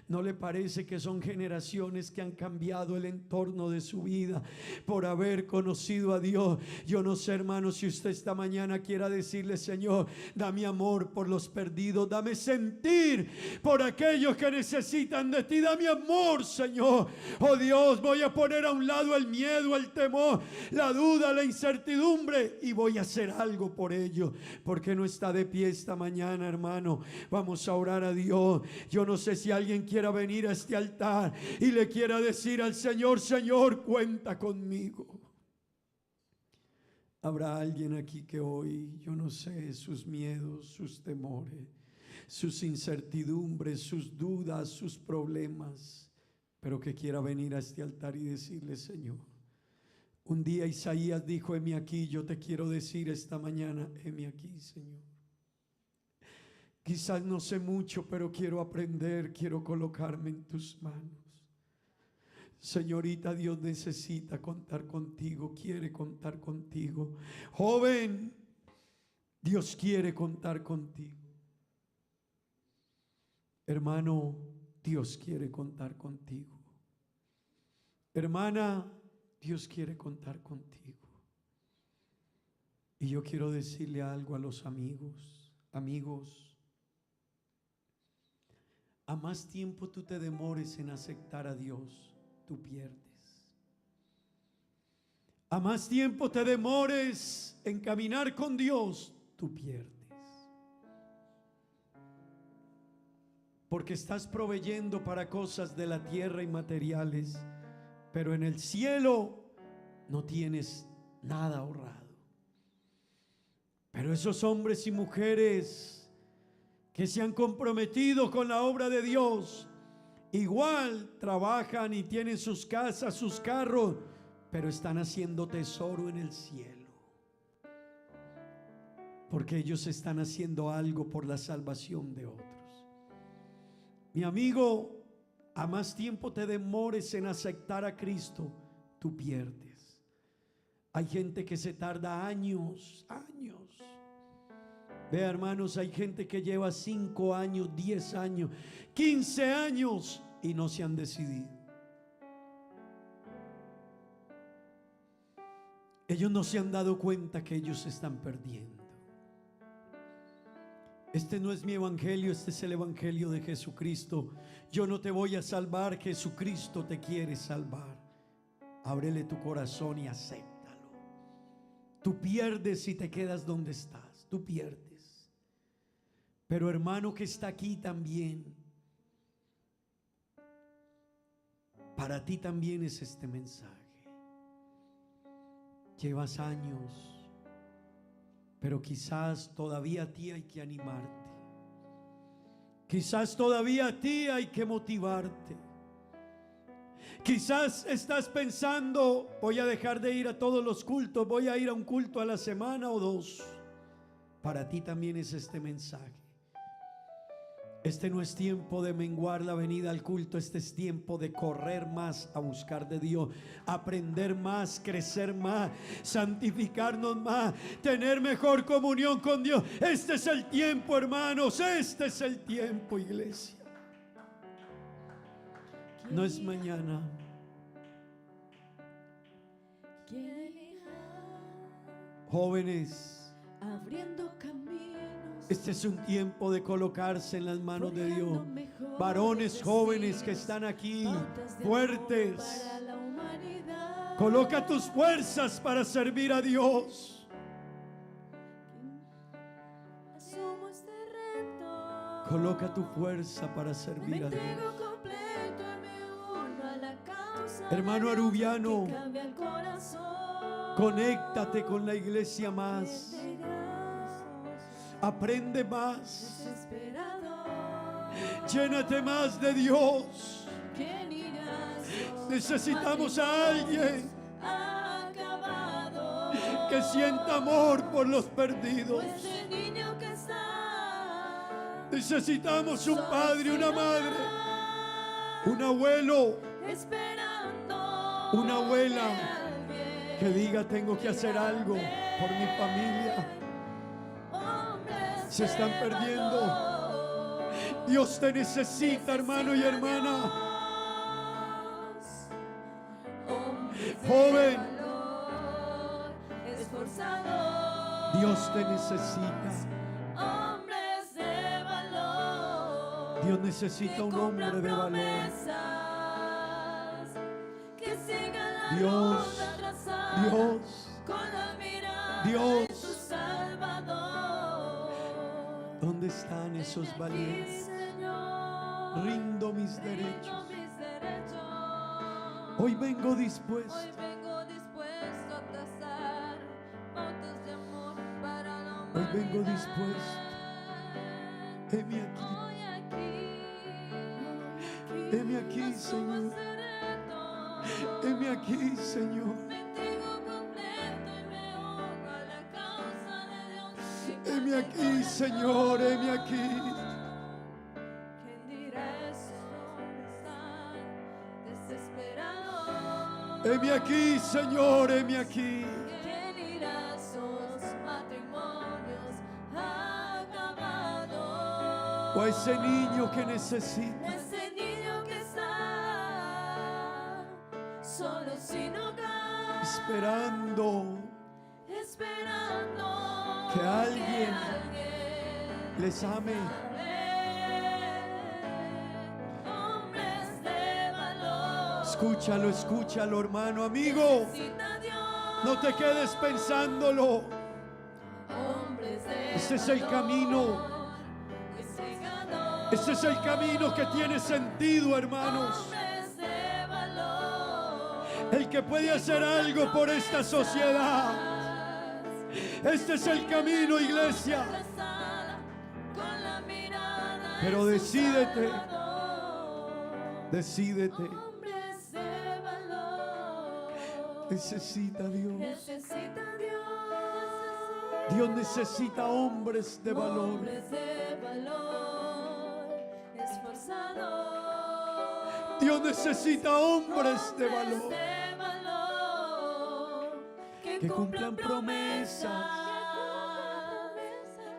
S6: ¿No le parece que son generaciones que han cambiado el entorno de su vida por haber conocido a Dios? Yo no sé, hermano, si usted esta mañana quiera decirle: Señor, dame amor por los perdidos, dame sentir por aquellos que necesitan de ti, dame amor, Señor. Oh Dios, voy a poner a un lado el miedo, el temor, la duda, la incertidumbre, y voy a hacer algo por ellos. Porque no está de pie esta mañana, hermano. Vamos a orar a Dios. Yo no sé si alguien quiera venir a este altar y le quiera decir al Señor: Señor, cuenta conmigo. Habrá alguien aquí que hoy, yo no sé, sus miedos, sus temores, sus incertidumbres, sus dudas, sus problemas, pero que quiera venir a este altar y decirle: Señor. Un día Isaías dijo: heme aquí. Yo te quiero decir esta mañana: heme aquí, Señor. Quizás no sé mucho, pero quiero aprender, quiero colocarme en tus manos. Señorita, Dios necesita contar contigo, quiere contar contigo. Joven, Dios quiere contar contigo. Hermano, Dios quiere contar contigo. Hermana, Dios quiere contar contigo. Y yo quiero decirle algo a los amigos. Amigos, a más tiempo tú te demores en aceptar a Dios, tú pierdes. A más tiempo te demores en caminar con Dios, tú pierdes. Porque estás proveyendo para cosas de la tierra y materiales, pero en el cielo no tienes nada ahorrado. Pero esos hombres y mujeres que se han comprometido con la obra de Dios, igual trabajan y tienen sus casas, sus carros, pero están haciendo tesoro en el cielo, porque ellos están haciendo algo por la salvación de otros. Mi amigo, a más tiempo te demores en aceptar a Cristo, tú pierdes. Hay gente que se tarda años. Vea, hermanos, hay gente que lleva 5 años, 10 años, 15 años y no se han decidido. Ellos no se han dado cuenta que ellos se están perdiendo. Este no es mi evangelio, este es el evangelio de Jesucristo. Yo no te voy a salvar, Jesucristo te quiere salvar. Ábrele tu corazón y acéptalo. Tú pierdes si te quedas donde estás, tú pierdes. Pero hermano que está aquí también, para ti también es este mensaje. Llevas años, pero quizás todavía a ti hay que animarte. Quizás todavía a ti hay que motivarte. Quizás estás pensando, voy a dejar de ir a todos los cultos, voy a ir a un culto a la semana o 2. Para ti también es este mensaje. Este no es tiempo de menguar la venida al culto, este es tiempo de correr más a buscar de Dios, aprender más, crecer más, santificarnos más, tener mejor comunión con Dios. Este es el tiempo, hermanos, este es el tiempo, iglesia. No es mañana. Jóvenes,
S1: abriendo caminos.
S6: Este es un tiempo de colocarse en las manos de Dios. Varones jóvenes que están aquí, fuertes, coloca tus fuerzas para servir a Dios. Coloca tu fuerza para servir a Dios. Hermano Arubiano, conéctate con la iglesia más. Aprende más. Llénate más de Dios. Necesitamos a alguien que sienta amor por los perdidos. Necesitamos un padre, una madre, un abuelo, una abuela que diga: tengo que hacer algo por mi familia. Se están perdiendo. Dios te necesita, hermano y hermana. Joven, Dios te necesita. Dios necesita un hombre de valor. Dios. ¿Dónde están esos valientes? Rindo mis derechos. Hoy vengo dispuesto. Hoy vengo dispuesto. Heme aquí. Heme aquí, Señor. Heme aquí, Señor. Heme aquí, Señor, heme aquí. Heme aquí, Señor, heme aquí. O a ese niño que necesita. Esperando que alguien les ame. Escúchalo, escúchalo, hermano, amigo. No te quedes pensándolo. Este es el camino. Este es el camino que tiene sentido, hermanos. El que puede hacer algo por esta sociedad. Este es el camino, iglesia. Pero decídete. Decídete. Necesita Dios. Dios necesita hombres de valor. Dios necesita hombres de valor que cumplan promesas,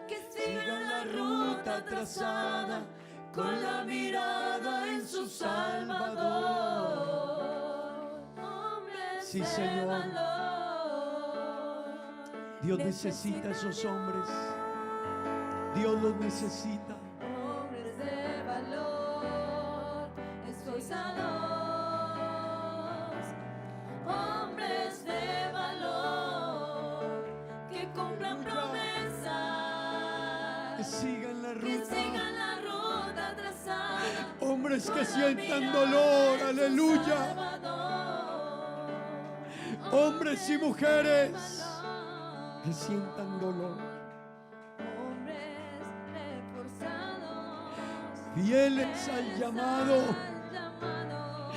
S1: que sigan la ruta trazada con la mirada en su Salvador. Hombres
S6: Sí,
S1: de
S6: Señor.
S1: valor.
S6: Dios necesita esos hombres. Dios los necesita.
S1: Hombres de valor, esforzados. Hombres de valor, que cumplan
S6: Que
S1: promesas,
S6: sigan la
S1: que
S6: ruta.
S1: sigan la ruta trazada.
S6: Hombres que
S1: con la
S6: sientan
S1: mirada
S6: dolor.
S1: en su
S6: Aleluya.
S1: Salvador.
S6: Hombres y mujeres
S1: Valor.
S6: que sientan dolor.
S1: Hombres reforzados,
S6: Fieles al llamado.
S1: al llamado,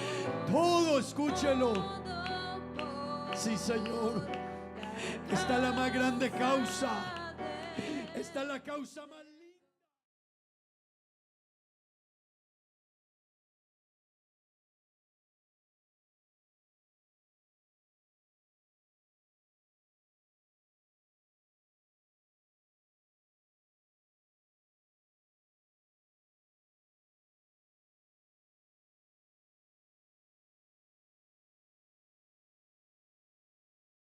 S6: Todo, escúchelo.
S1: todo por
S6: Sí, Señor. Está la más grande causa. Está la causa más